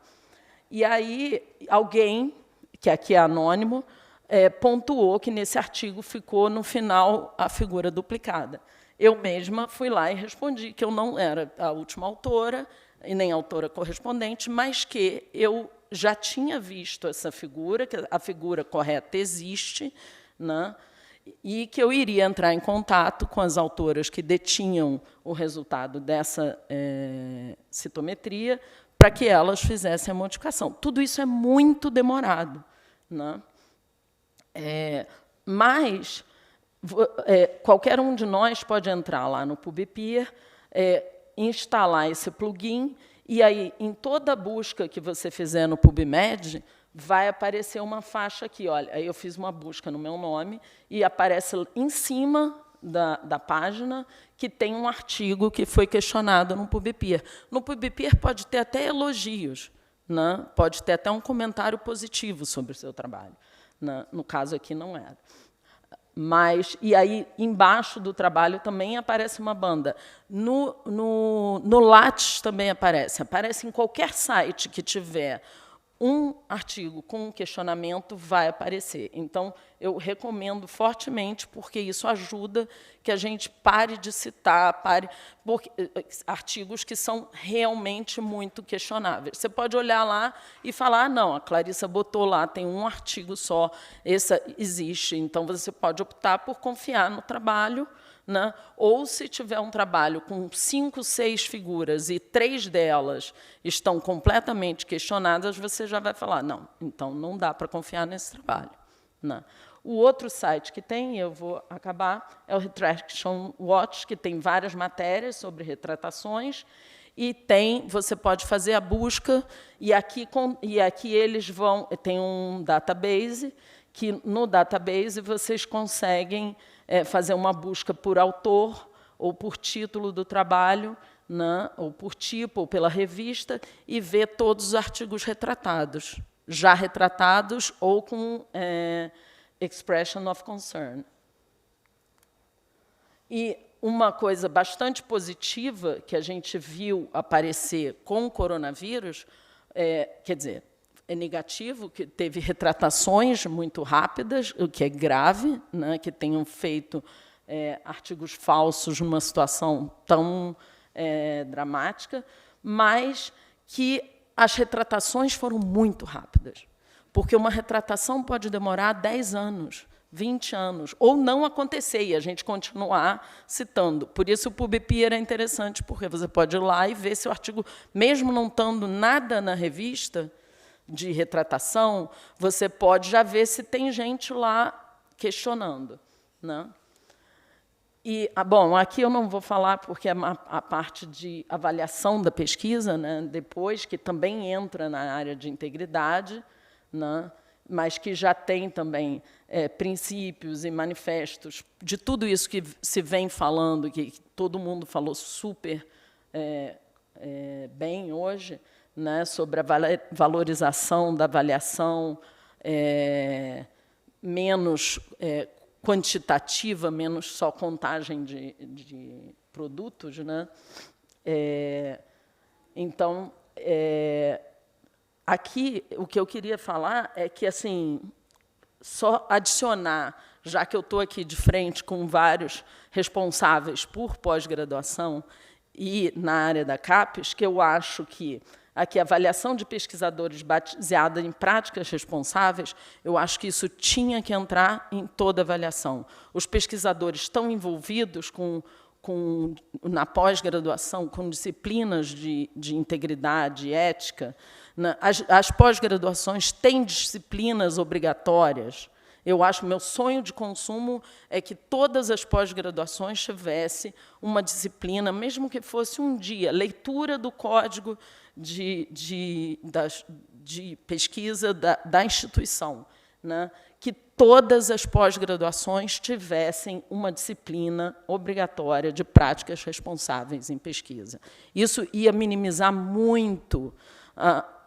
E aí, alguém, que aqui é anônimo, pontuou que nesse artigo ficou, no final, a figura duplicada. Eu mesma fui lá e respondi que eu não era a última autora, e nem a autora correspondente, mas que eu já tinha visto essa figura, que a figura correta existe, né, e que eu iria entrar em contato com as autoras que detinham o resultado dessa citometria, para que elas fizessem a modificação. Tudo isso é muito demorado, né? Mas qualquer um de nós pode entrar lá no PubPeer, instalar esse plugin, e aí, em toda busca que você fizer no PubMed, vai aparecer uma faixa aqui. Olha, aí eu fiz uma busca no meu nome, e aparece em cima da página que tem um artigo que foi questionado no PubPeer. No PubPeer pode ter até elogios, né? Pode ter até um comentário positivo sobre o seu trabalho. No caso aqui, não era. Mas, e aí, embaixo do trabalho também aparece uma banda. No Lattes também aparece. Aparece em qualquer site que tiver um artigo com um questionamento, vai aparecer. Então, eu recomendo fortemente, porque isso ajuda que a gente pare de citar artigos que são realmente muito questionáveis. Você pode olhar lá e falar: ah, não, a Clarissa botou lá, tem um artigo só, esse existe. Então, você pode optar por confiar no trabalho, né? Ou, se tiver um trabalho com 5, 6 figuras e 3 delas estão completamente questionadas, você já vai falar: não, então não dá para confiar nesse trabalho, né? O outro site que tem, eu vou acabar, é o Retraction Watch, que tem várias matérias sobre retratações, e você pode fazer a busca, e aqui eles tem um database, que no database vocês conseguem fazer uma busca por autor ou por título do trabalho, né, ou por tipo, ou pela revista, e ver todos os artigos retratados, já retratados ou com expression of concern. E uma coisa bastante positiva que a gente viu aparecer com o coronavírus, quer dizer, é negativo, que teve retratações muito rápidas, o que é grave, né, que tenham feito artigos falsos numa situação tão dramática, mas que as retratações foram muito rápidas, porque uma retratação pode demorar 10 anos, 20 anos, ou não acontecer, e a gente continuar citando. Por isso, o PubPeer é interessante, porque você pode ir lá e ver se o artigo, mesmo não estando nada na revista de retratação, você pode já ver se tem gente lá questionando, né? E, bom, aqui eu não vou falar, porque é a parte de avaliação da pesquisa, né, depois, que também entra na área de integridade, né, mas que já tem também princípios e manifestos de tudo isso que se vem falando, que todo mundo falou super bem hoje, né, sobre a valorização da avaliação menos quantitativa, menos só contagem de produtos, né? Então, aqui, o que eu queria falar é que, assim, só adicionar, já que eu estou aqui de frente com vários responsáveis por pós-graduação e na área da CAPES, que eu acho que aqui a avaliação de pesquisadores baseada em práticas responsáveis, eu acho que isso tinha que entrar em toda avaliação. Os pesquisadores estão envolvidos na pós-graduação com disciplinas de integridade ética. As pós-graduações têm disciplinas obrigatórias. Eu acho, meu sonho de consumo é que todas as pós-graduações tivessem uma disciplina, mesmo que fosse um dia, leitura do código de pesquisa da instituição, né? Que todas as pós-graduações tivessem uma disciplina obrigatória de práticas responsáveis em pesquisa. Isso ia minimizar muito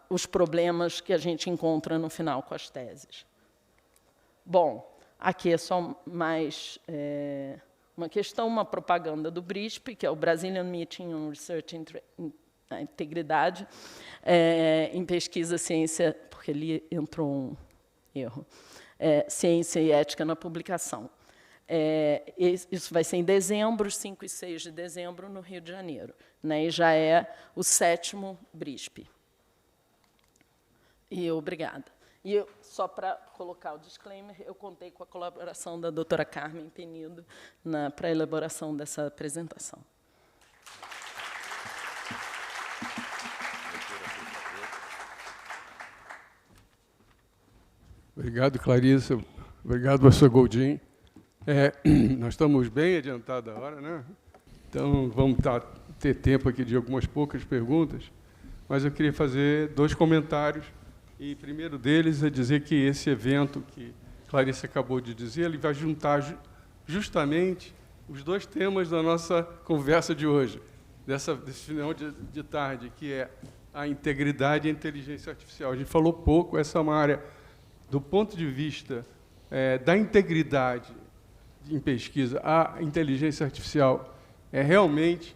os problemas que a gente encontra no final com as teses. Bom, aqui é só mais uma questão, uma propaganda do BRISP, que é o Brazilian Meeting on Research Integridade, em pesquisa, ciência, porque ali entrou um erro, ciência e ética na publicação. Isso vai ser em dezembro, 5 e 6 de dezembro, no Rio de Janeiro, né, e já é o 7º BRISP. E obrigada. E só para colocar o disclaimer, eu contei com a colaboração da doutora Carmen Penido para a elaboração dessa apresentação. Obrigado, Clarissa. Obrigado, professor Goldin. Nós estamos bem adiantados a hora, né? Então, vamos ter tempo aqui de algumas poucas perguntas, mas eu queria fazer 2 comentários. E o primeiro deles é dizer que esse evento que Clarissa acabou de dizer, ele vai juntar justamente os 2 temas da nossa conversa de hoje, desse final de tarde, que é a integridade e a inteligência artificial. A gente falou pouco, essa é uma área, do ponto de vista da integridade em pesquisa, a inteligência artificial realmente,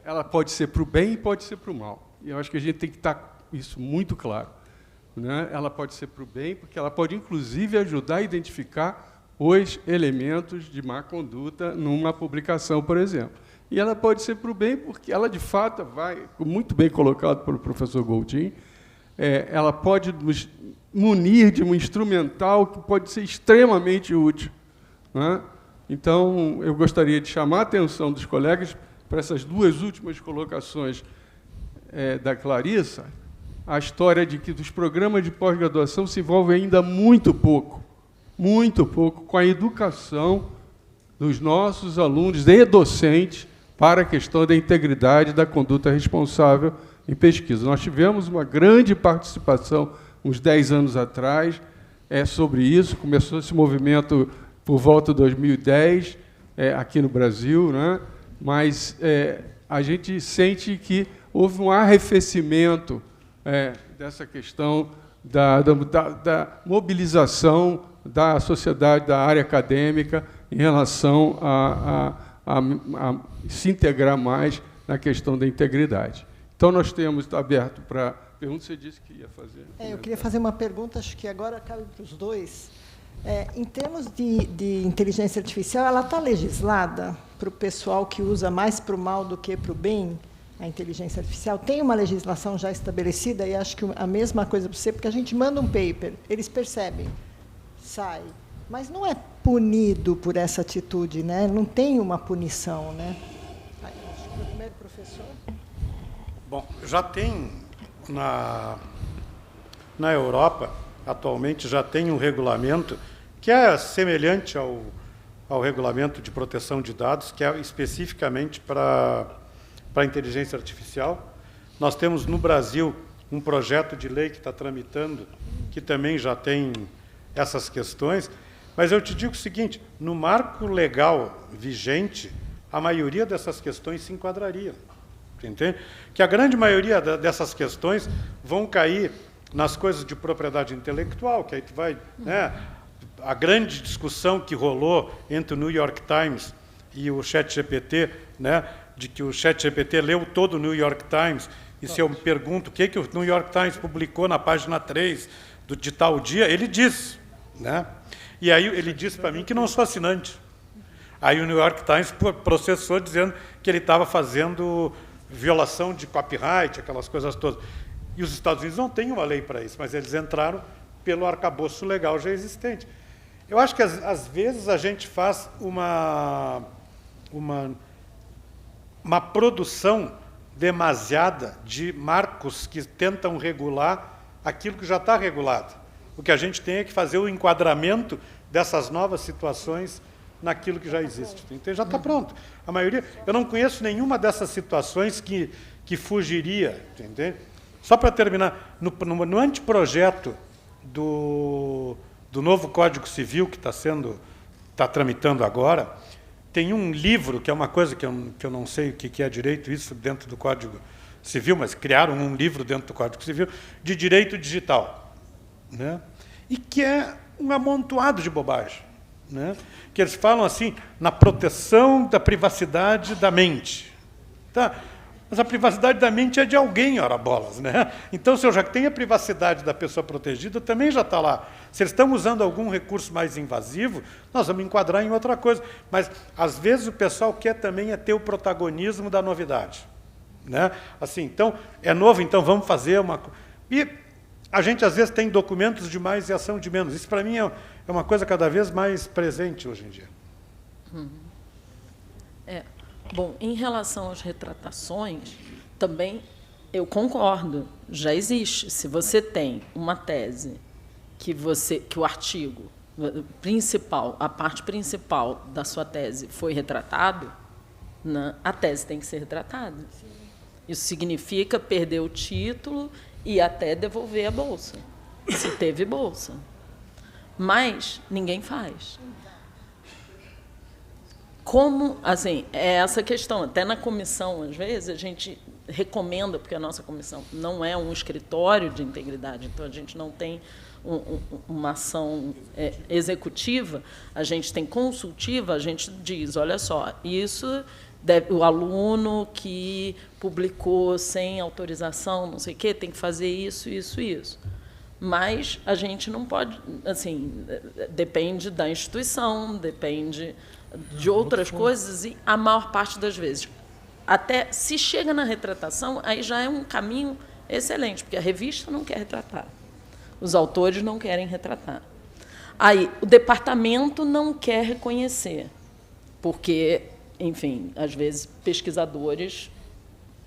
ela pode ser para o bem e pode ser para o mal. E eu acho que a gente tem que estar isso muito claro. Né? Ela pode ser para o bem, porque ela pode, inclusive, ajudar a identificar os elementos de má conduta numa publicação, por exemplo. E ela pode ser para o bem, porque ela, de fato, muito bem colocado pelo professor Goldin, ela pode nos munir de um instrumental que pode ser extremamente útil. Né? Então, eu gostaria de chamar a atenção dos colegas para essas 2 últimas colocações da Clarissa, a história de que os programas de pós-graduação se envolvem ainda muito pouco com a educação dos nossos alunos e docentes para a questão da integridade e da conduta responsável em pesquisa. Nós tivemos uma grande participação, uns 10 anos atrás, sobre isso. Começou esse movimento por volta de 2010, aqui no Brasil, né? Mas a gente sente que houve um arrefecimento dessa questão da mobilização da sociedade, da área acadêmica, em relação a se integrar mais na questão da integridade. Então, nós temos aberto para perguntas. Você disse que ia fazer. Eu queria fazer uma pergunta, acho que agora cabe para os 2. Em termos de inteligência artificial, ela está legislada para o pessoal que usa mais para o mal do que para o bem? A inteligência artificial tem uma legislação já estabelecida, e acho que a mesma coisa para você, porque a gente manda um paper, eles percebem, sai, mas não é punido por essa atitude, né? Não tem uma punição, né? Acho que o primeiro professor. Bom, já tem na Europa, atualmente, já tem um regulamento que é semelhante ao regulamento de proteção de dados, que é especificamente para a inteligência artificial. Nós temos, no Brasil, um projeto de lei que está tramitando, que também já tem essas questões, mas eu te digo o seguinte, no marco legal vigente, a maioria dessas questões se enquadraria. Entende? Que a grande maioria dessas questões vão cair nas coisas de propriedade intelectual, que aí tu vai, né, a grande discussão que rolou entre o New York Times e o ChatGPT, né, de que o ChatGPT leu todo o New York Times E se eu me pergunto o que o New York Times publicou na página 3 de tal dia, ele diz. Né? E aí ele disse para mim que não sou assinante. Aí o New York Times processou dizendo que ele estava fazendo violação de copyright, aquelas coisas todas. E os Estados Unidos não têm uma lei para isso, mas eles entraram pelo arcabouço legal já existente. Eu acho que, às vezes, a gente faz uma produção demasiada de marcos que tentam regular aquilo que já está regulado. O que a gente tem é que fazer o enquadramento dessas novas situações naquilo que já existe. Então, já está pronto. A maioria... Eu não conheço nenhuma dessas situações que fugiria, entende? Só para terminar, no anteprojeto do novo Código Civil, que está tramitando agora, tem um livro, que é uma coisa que eu não sei o que é direito, isso dentro do Código Civil, mas criaram um livro dentro do Código Civil, de direito digital. Né? E que é um amontoado de bobagem. Né? Que eles falam assim, na proteção da privacidade da mente. Tá? Mas a privacidade da mente é de alguém, ora bolas. Né? Então, se eu já tenho a privacidade da pessoa protegida, também já está lá. Se eles estão usando algum recurso mais invasivo, nós vamos enquadrar em outra coisa. Mas, às vezes, o pessoal quer também ter o protagonismo da novidade. Né? Assim, então, é novo, então vamos fazer uma... E a gente, às vezes, tem documentos de mais e ação de menos. Isso, para mim, é uma coisa cada vez mais presente hoje em dia. Bom, em relação às retratações, também eu concordo, já existe. Se você tem uma tese que o artigo principal, a parte principal da sua tese foi retratado, né, a tese tem que ser retratada. Sim. Isso significa perder o título e até devolver a bolsa, se teve bolsa. Mas ninguém faz. Como, assim, é essa questão, até na comissão, às vezes, a gente recomenda, porque a nossa comissão não é um escritório de integridade, então a gente não tem uma ação executiva, a gente tem consultiva, a gente diz, olha só, isso o aluno que publicou sem autorização, não sei o quê, tem que fazer isso, isso, isso. Mas a gente não pode, assim, depende da instituição, depende de outras coisas, e a maior parte das vezes, até se chega na retratação, aí já é um caminho excelente, porque a revista não quer retratar, os autores não querem retratar. Aí o departamento não quer reconhecer, porque, enfim, às vezes pesquisadores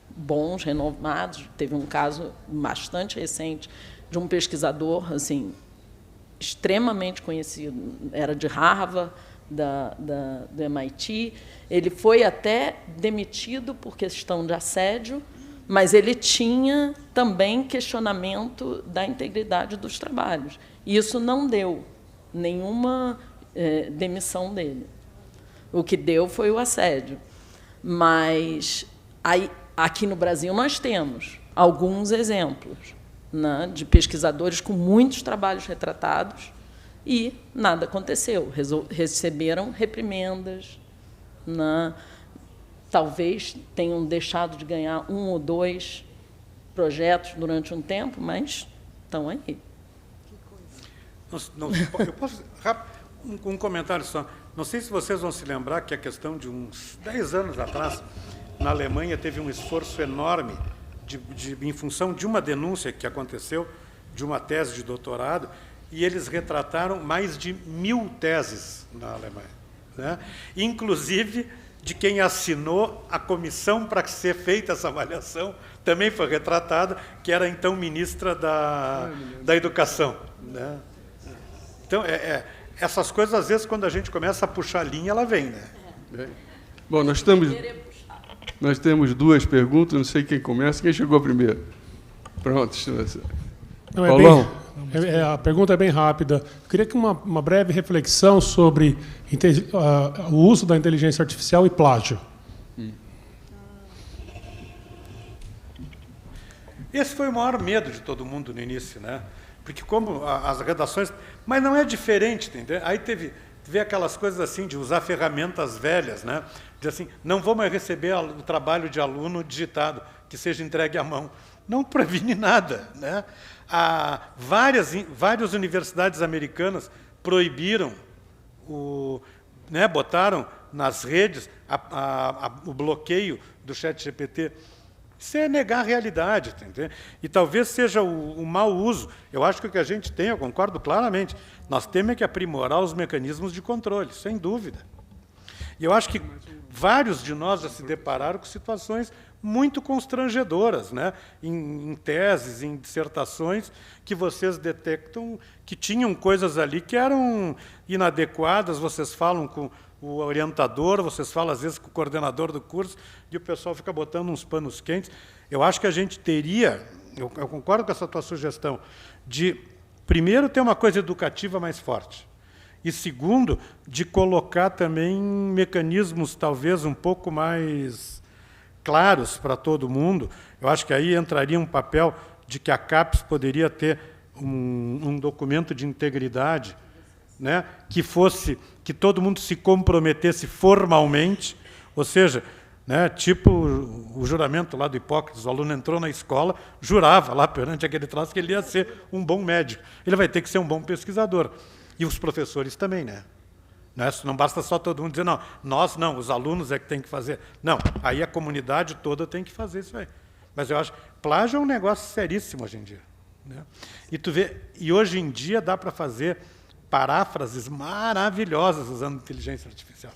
bons, renomados, teve um caso bastante recente de um pesquisador, assim, extremamente conhecido, era de Harvard, do MIT, ele foi até demitido por questão de assédio, mas ele tinha também questionamento da integridade dos trabalhos. E isso não deu nenhuma demissão dele. O que deu foi o assédio. Mas aí, aqui no Brasil nós temos alguns exemplos, né, de pesquisadores com muitos trabalhos retratados, e nada aconteceu. Receberam reprimendas, né? Talvez tenham deixado de ganhar 1 ou 2 projetos durante um tempo, mas estão aí. Eu posso... Um comentário só. Não sei se vocês vão se lembrar que a questão de uns 10 anos atrás, na Alemanha, teve um esforço enorme em função de uma denúncia que aconteceu, de uma tese de doutorado, e eles retrataram mais de 1000 teses na Alemanha, né? Inclusive de quem assinou a comissão para ser feita essa avaliação, também foi retratada, que era então ministra da Educação, né? Então, essas coisas, às vezes, quando a gente começa a puxar a linha, ela vem, né? Bom, nós temos 2 perguntas, não sei quem começa. Quem chegou primeiro? Pronto. Paulão. A pergunta é bem rápida. Eu queria que uma breve reflexão sobre o uso da inteligência artificial e plágio. Esse foi o maior medo de todo mundo no início, né? Porque como as redações... Mas não é diferente, entendeu? Aí Tu vê aquelas coisas assim, de usar ferramentas velhas, né? De assim, não vou mais receber o trabalho de aluno digitado, que seja entregue à mão. Não previne nada, né? Várias universidades americanas proibiram, botaram nas redes o bloqueio do ChatGPT. Isso é negar a realidade, entendeu? E talvez seja o mau uso. Eu acho que o que a gente tem, eu concordo claramente, nós temos que aprimorar os mecanismos de controle, sem dúvida. E eu acho que vários de nós já se depararam com situações muito constrangedoras, né? Em teses, em dissertações, que vocês detectam que tinham coisas ali que eram inadequadas, vocês falam com o orientador, vocês falam às vezes com o coordenador do curso, e o pessoal fica botando uns panos quentes. Eu acho que a gente teria, eu concordo com essa tua sugestão, de, primeiro, ter uma coisa educativa mais forte, e, segundo, de colocar também mecanismos talvez um pouco mais claros para todo mundo. Eu acho que aí entraria um papel de que a CAPES poderia ter um documento de integridade, né, que todo mundo se comprometesse formalmente, ou seja, né, tipo o juramento lá do Hipócrates, o aluno entrou na escola, jurava lá perante aquele troço que ele ia ser um bom médico. Ele vai ter que ser um bom pesquisador. E os professores também, né? Não basta só todo mundo dizer, não, nós não, os alunos é que tem que fazer. Não, aí a comunidade toda tem que fazer isso aí. Mas eu acho que plágio é um negócio seríssimo hoje em dia, né? E hoje em dia dá para fazer paráfrases maravilhosas usando inteligência artificial.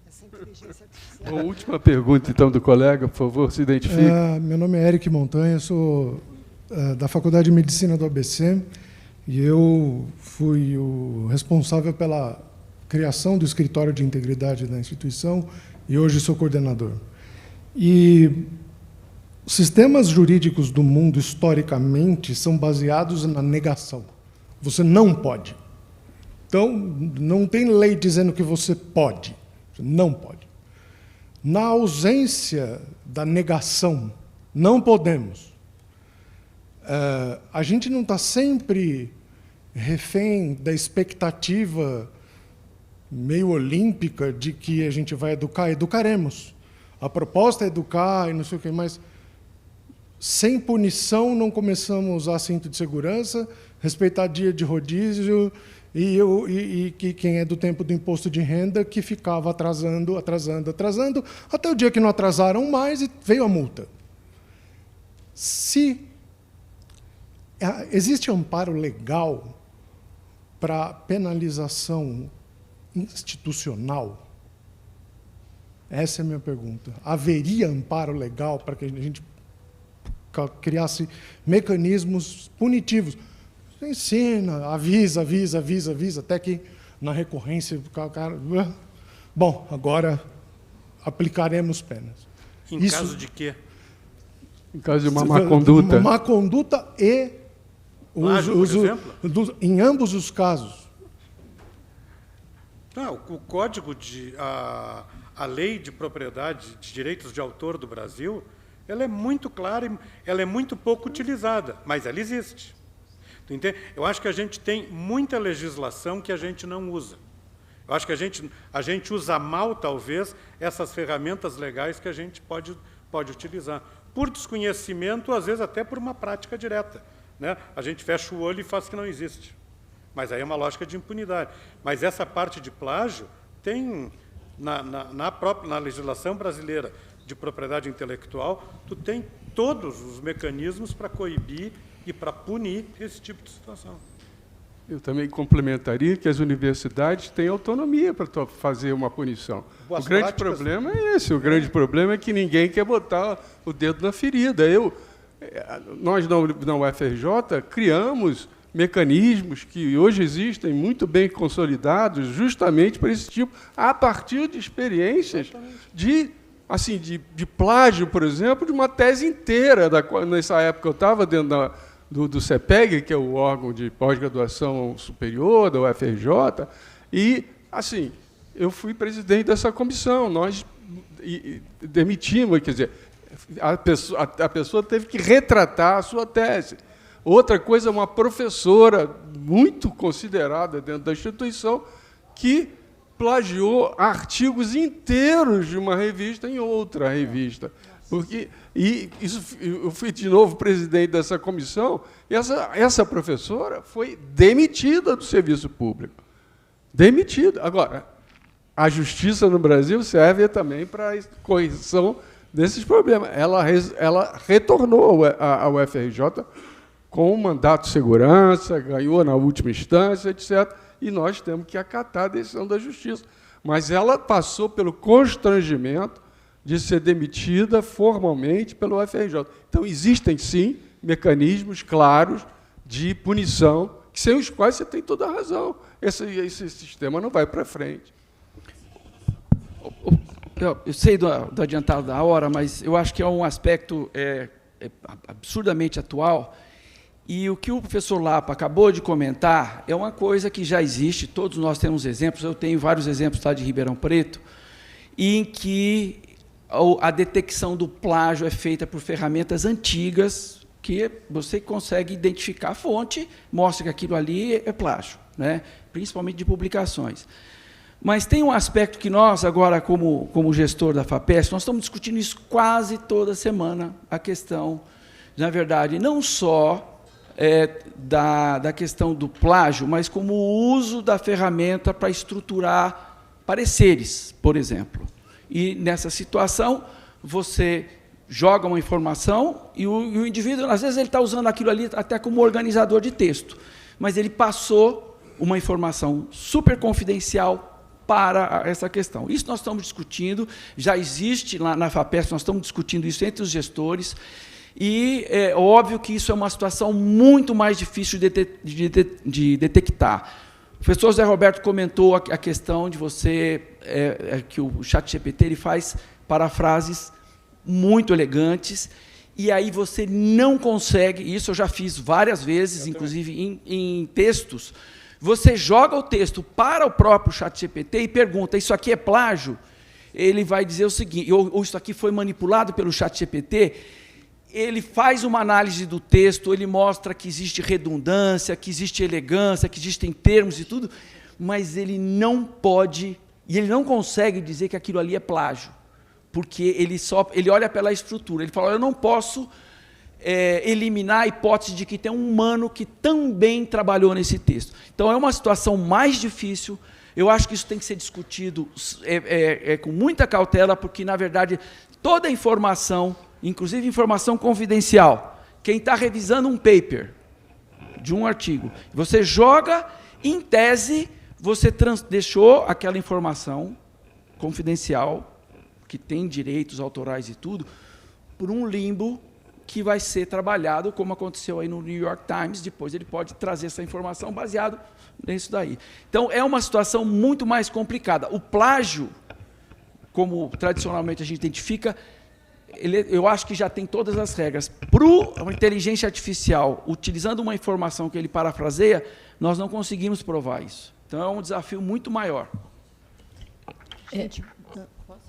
Essa inteligência artificial. Uma última pergunta, então, do colega, por favor, se identifique. Meu nome é Eric Montanha, sou da Faculdade de Medicina do ABC, e eu fui o responsável pela criação do escritório de integridade da instituição, e hoje sou coordenador. E os sistemas jurídicos do mundo, historicamente, são baseados na negação. Você não pode. Então, não tem lei dizendo que você pode. Você não pode. Na ausência da negação, não podemos. A gente não está sempre refém da expectativa meio olímpica de que a gente vai educar. Educaremos. A proposta é educar e não sei o quê, mas sem punição não começamos a usar cinto de segurança, respeitar dia de rodízio, e quem é do tempo do imposto de renda que ficava atrasando, até o dia que não atrasaram mais e veio a multa. Se existe amparo legal para penalização institucional? Essa é a minha pergunta. Haveria amparo legal para que a gente criasse mecanismos punitivos? Você ensina, avisa, até que na recorrência o cara... Bom, agora aplicaremos penas. Em caso de quê? Em caso de uma má conduta. Uma má conduta e Plágio, por exemplo? em ambos os casos. Não, o código a lei de propriedade de direitos de autor do Brasil, ela é muito clara e ela é muito pouco utilizada, mas ela existe. Tu entende? Eu acho que a gente tem muita legislação que a gente não usa. Eu acho que a gente usa mal, talvez, essas ferramentas legais que a gente pode utilizar. Por desconhecimento, às vezes até por uma prática direta, né? A gente fecha o olho e faz que não existe. Mas aí é uma lógica de impunidade. Mas essa parte de plágio tem, na legislação brasileira de propriedade intelectual, tu tem todos os mecanismos para coibir e para punir esse tipo de situação. Eu também complementaria que as universidades têm autonomia para fazer uma punição. Boas o grande práticas. problema é esse. O grande problema é que ninguém quer botar o dedo na ferida. Nós, na UFRJ, criamos mecanismos que hoje existem muito bem consolidados justamente para esse tipo, a partir de experiências de plágio, por exemplo, de uma tese inteira. Nessa época eu estava dentro do CEPEG, que é o órgão de pós-graduação superior da UFRJ, e, assim, eu fui presidente dessa comissão. Nós demitimos, quer dizer, a pessoa teve que retratar a sua tese. Outra coisa, uma professora muito considerada dentro da instituição, que plagiou artigos inteiros de uma revista em outra revista. Eu fui de novo presidente dessa comissão, e essa professora foi demitida do serviço público. Demitida. Agora, a justiça no Brasil serve também para a correção desses problemas. Ela retornou ao UFRJ com um mandato de segurança, ganhou na última instância, etc. E nós temos que acatar a decisão da justiça. Mas ela passou pelo constrangimento de ser demitida formalmente pelo UFRJ. Então, existem, sim, mecanismos claros de punição, sem os quais você tem toda a razão. Esse sistema não vai para frente. Eu sei do adiantado da hora, mas eu acho que é um aspecto absurdamente atual. E o que o professor Lapa acabou de comentar é uma coisa que já existe, todos nós temos exemplos, eu tenho vários exemplos lá de Ribeirão Preto, em que a detecção do plágio é feita por ferramentas antigas, que você consegue identificar a fonte, mostra que aquilo ali é plágio, né? Principalmente de publicações. Mas tem um aspecto que nós, agora, como gestor da FAPESP, nós estamos discutindo isso quase toda semana, a questão, na verdade, não só da questão do plágio, mas como o uso da ferramenta para estruturar pareceres, por exemplo. E, nessa situação, você joga uma informação e o indivíduo, às vezes, ele está usando aquilo ali até como organizador de texto, mas ele passou uma informação super confidencial para essa questão. Isso nós estamos discutindo, já existe lá na FAPESP, nós estamos discutindo isso entre os gestores, e é óbvio que isso é uma situação muito mais difícil de detectar. O professor Zé Roberto comentou a questão de você, que o ChatGPT ele faz parafrases muito elegantes, e aí você não consegue, isso eu já fiz várias vezes, inclusive em textos, você joga o texto para o próprio ChatGPT e pergunta, isso aqui é plágio? Ele vai dizer o seguinte, ou isso aqui foi manipulado pelo ChatGPT, ele faz uma análise do texto, ele mostra que existe redundância, que existe elegância, que existem termos e tudo, mas ele não pode, e ele não consegue dizer que aquilo ali é plágio, porque ele olha pela estrutura, ele fala, eu não posso eliminar a hipótese de que tem um humano que também trabalhou nesse texto. Então, é uma situação mais difícil, eu acho que isso tem que ser discutido com muita cautela, porque, na verdade, toda a informação, inclusive informação confidencial, quem está revisando um paper de um artigo, você joga, em tese, você deixou aquela informação confidencial, que tem direitos autorais e tudo, por um limbo que vai ser trabalhado, como aconteceu aí no New York Times, depois ele pode trazer essa informação baseado nisso daí. Então, é uma situação muito mais complicada. O plágio, como tradicionalmente a gente identifica, eu acho que já tem todas as regras. Para a inteligência artificial, utilizando uma informação que ele parafraseia, nós não conseguimos provar isso. Então, é um desafio muito maior.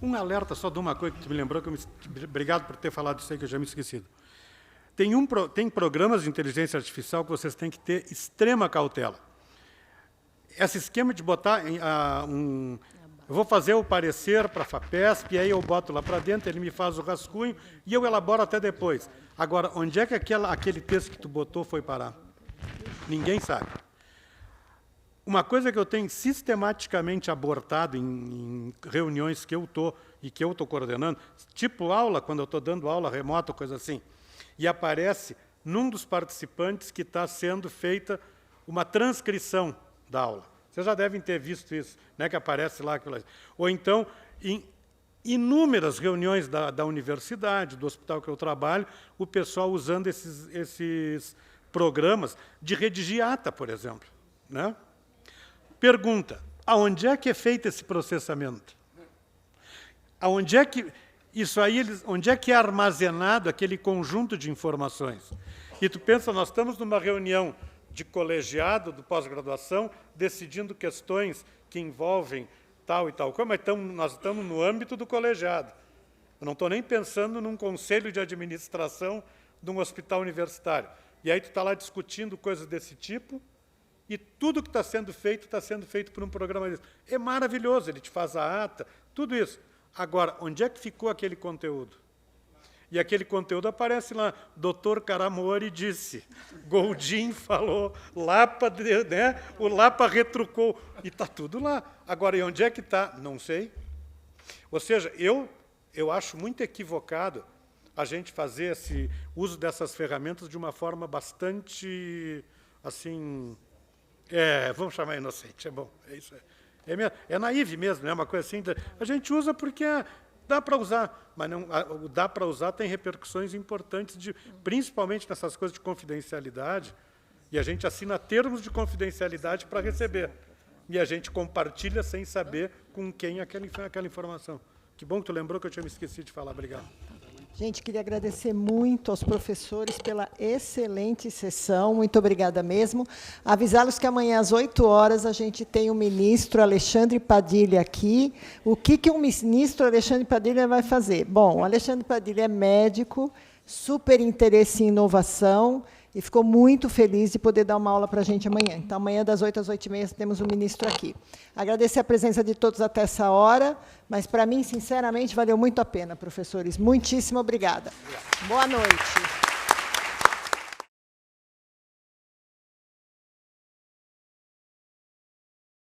Um alerta só de uma coisa que tu me lembrou, obrigado por ter falado isso aí, que eu já me esqueci. Tem programas de inteligência artificial que vocês têm que ter extrema cautela. Esse esquema de botar eu vou fazer o parecer para a FAPESP, e aí eu boto lá para dentro, ele me faz o rascunho, e eu elaboro até depois. Agora, onde é que aquele texto que tu botou foi parar? Ninguém sabe. Uma coisa que eu tenho sistematicamente abortado em reuniões que eu estou e que eu estou coordenando, tipo aula, quando eu estou dando aula remota, coisa assim, e aparece num dos participantes que está sendo feita uma transcrição da aula. Vocês já devem ter visto isso, né, que aparece lá. Ou então, em inúmeras reuniões da universidade, do hospital que eu trabalho, o pessoal usando esses programas de redigir ata, por exemplo, né? Pergunta, aonde é que é feito esse processamento? Aonde é que onde é que é armazenado aquele conjunto de informações? E tu pensa, nós estamos numa reunião de colegiado, do pós-graduação, decidindo questões que envolvem tal e tal coisa, mas nós estamos no âmbito do colegiado. Eu não estou nem pensando num conselho de administração de um hospital universitário. E aí tu está lá discutindo coisas desse tipo, E tudo que está sendo feito por um programa desse. É maravilhoso, ele te faz a ata, tudo isso. Agora, onde é que ficou aquele conteúdo? E aquele conteúdo aparece lá. Dr. Caramori disse, Goldin falou, Lapa, né? O Lapa retrucou. E está tudo lá. Agora, e onde é que está? Não sei. Ou seja, eu acho muito equivocado a gente fazer esse uso dessas ferramentas de uma forma bastante, assim, vamos chamar inocente, é bom, é isso. É naive mesmo, é uma coisa assim. A gente usa porque dá para usar, mas não, o dá para usar tem repercussões importantes, principalmente nessas coisas de confidencialidade, e a gente assina termos de confidencialidade para receber. E a gente compartilha sem saber com quem aquela informação. Que bom que tu lembrou que eu tinha me esquecido de falar. Obrigado. Gente, queria agradecer muito aos professores pela excelente sessão. Muito obrigada mesmo. Avisá-los que amanhã, às 8 horas, a gente tem o ministro Alexandre Padilha aqui. O que o ministro Alexandre Padilha vai fazer? Bom, o Alexandre Padilha é médico, super interesse em inovação, e ficou muito feliz de poder dar uma aula para a gente amanhã. Então, amanhã, das 8 às 8h30, temos o ministro aqui. Agradecer a presença de todos até essa hora, mas, para mim, sinceramente, valeu muito a pena, professores. Muitíssimo obrigada. Boa noite.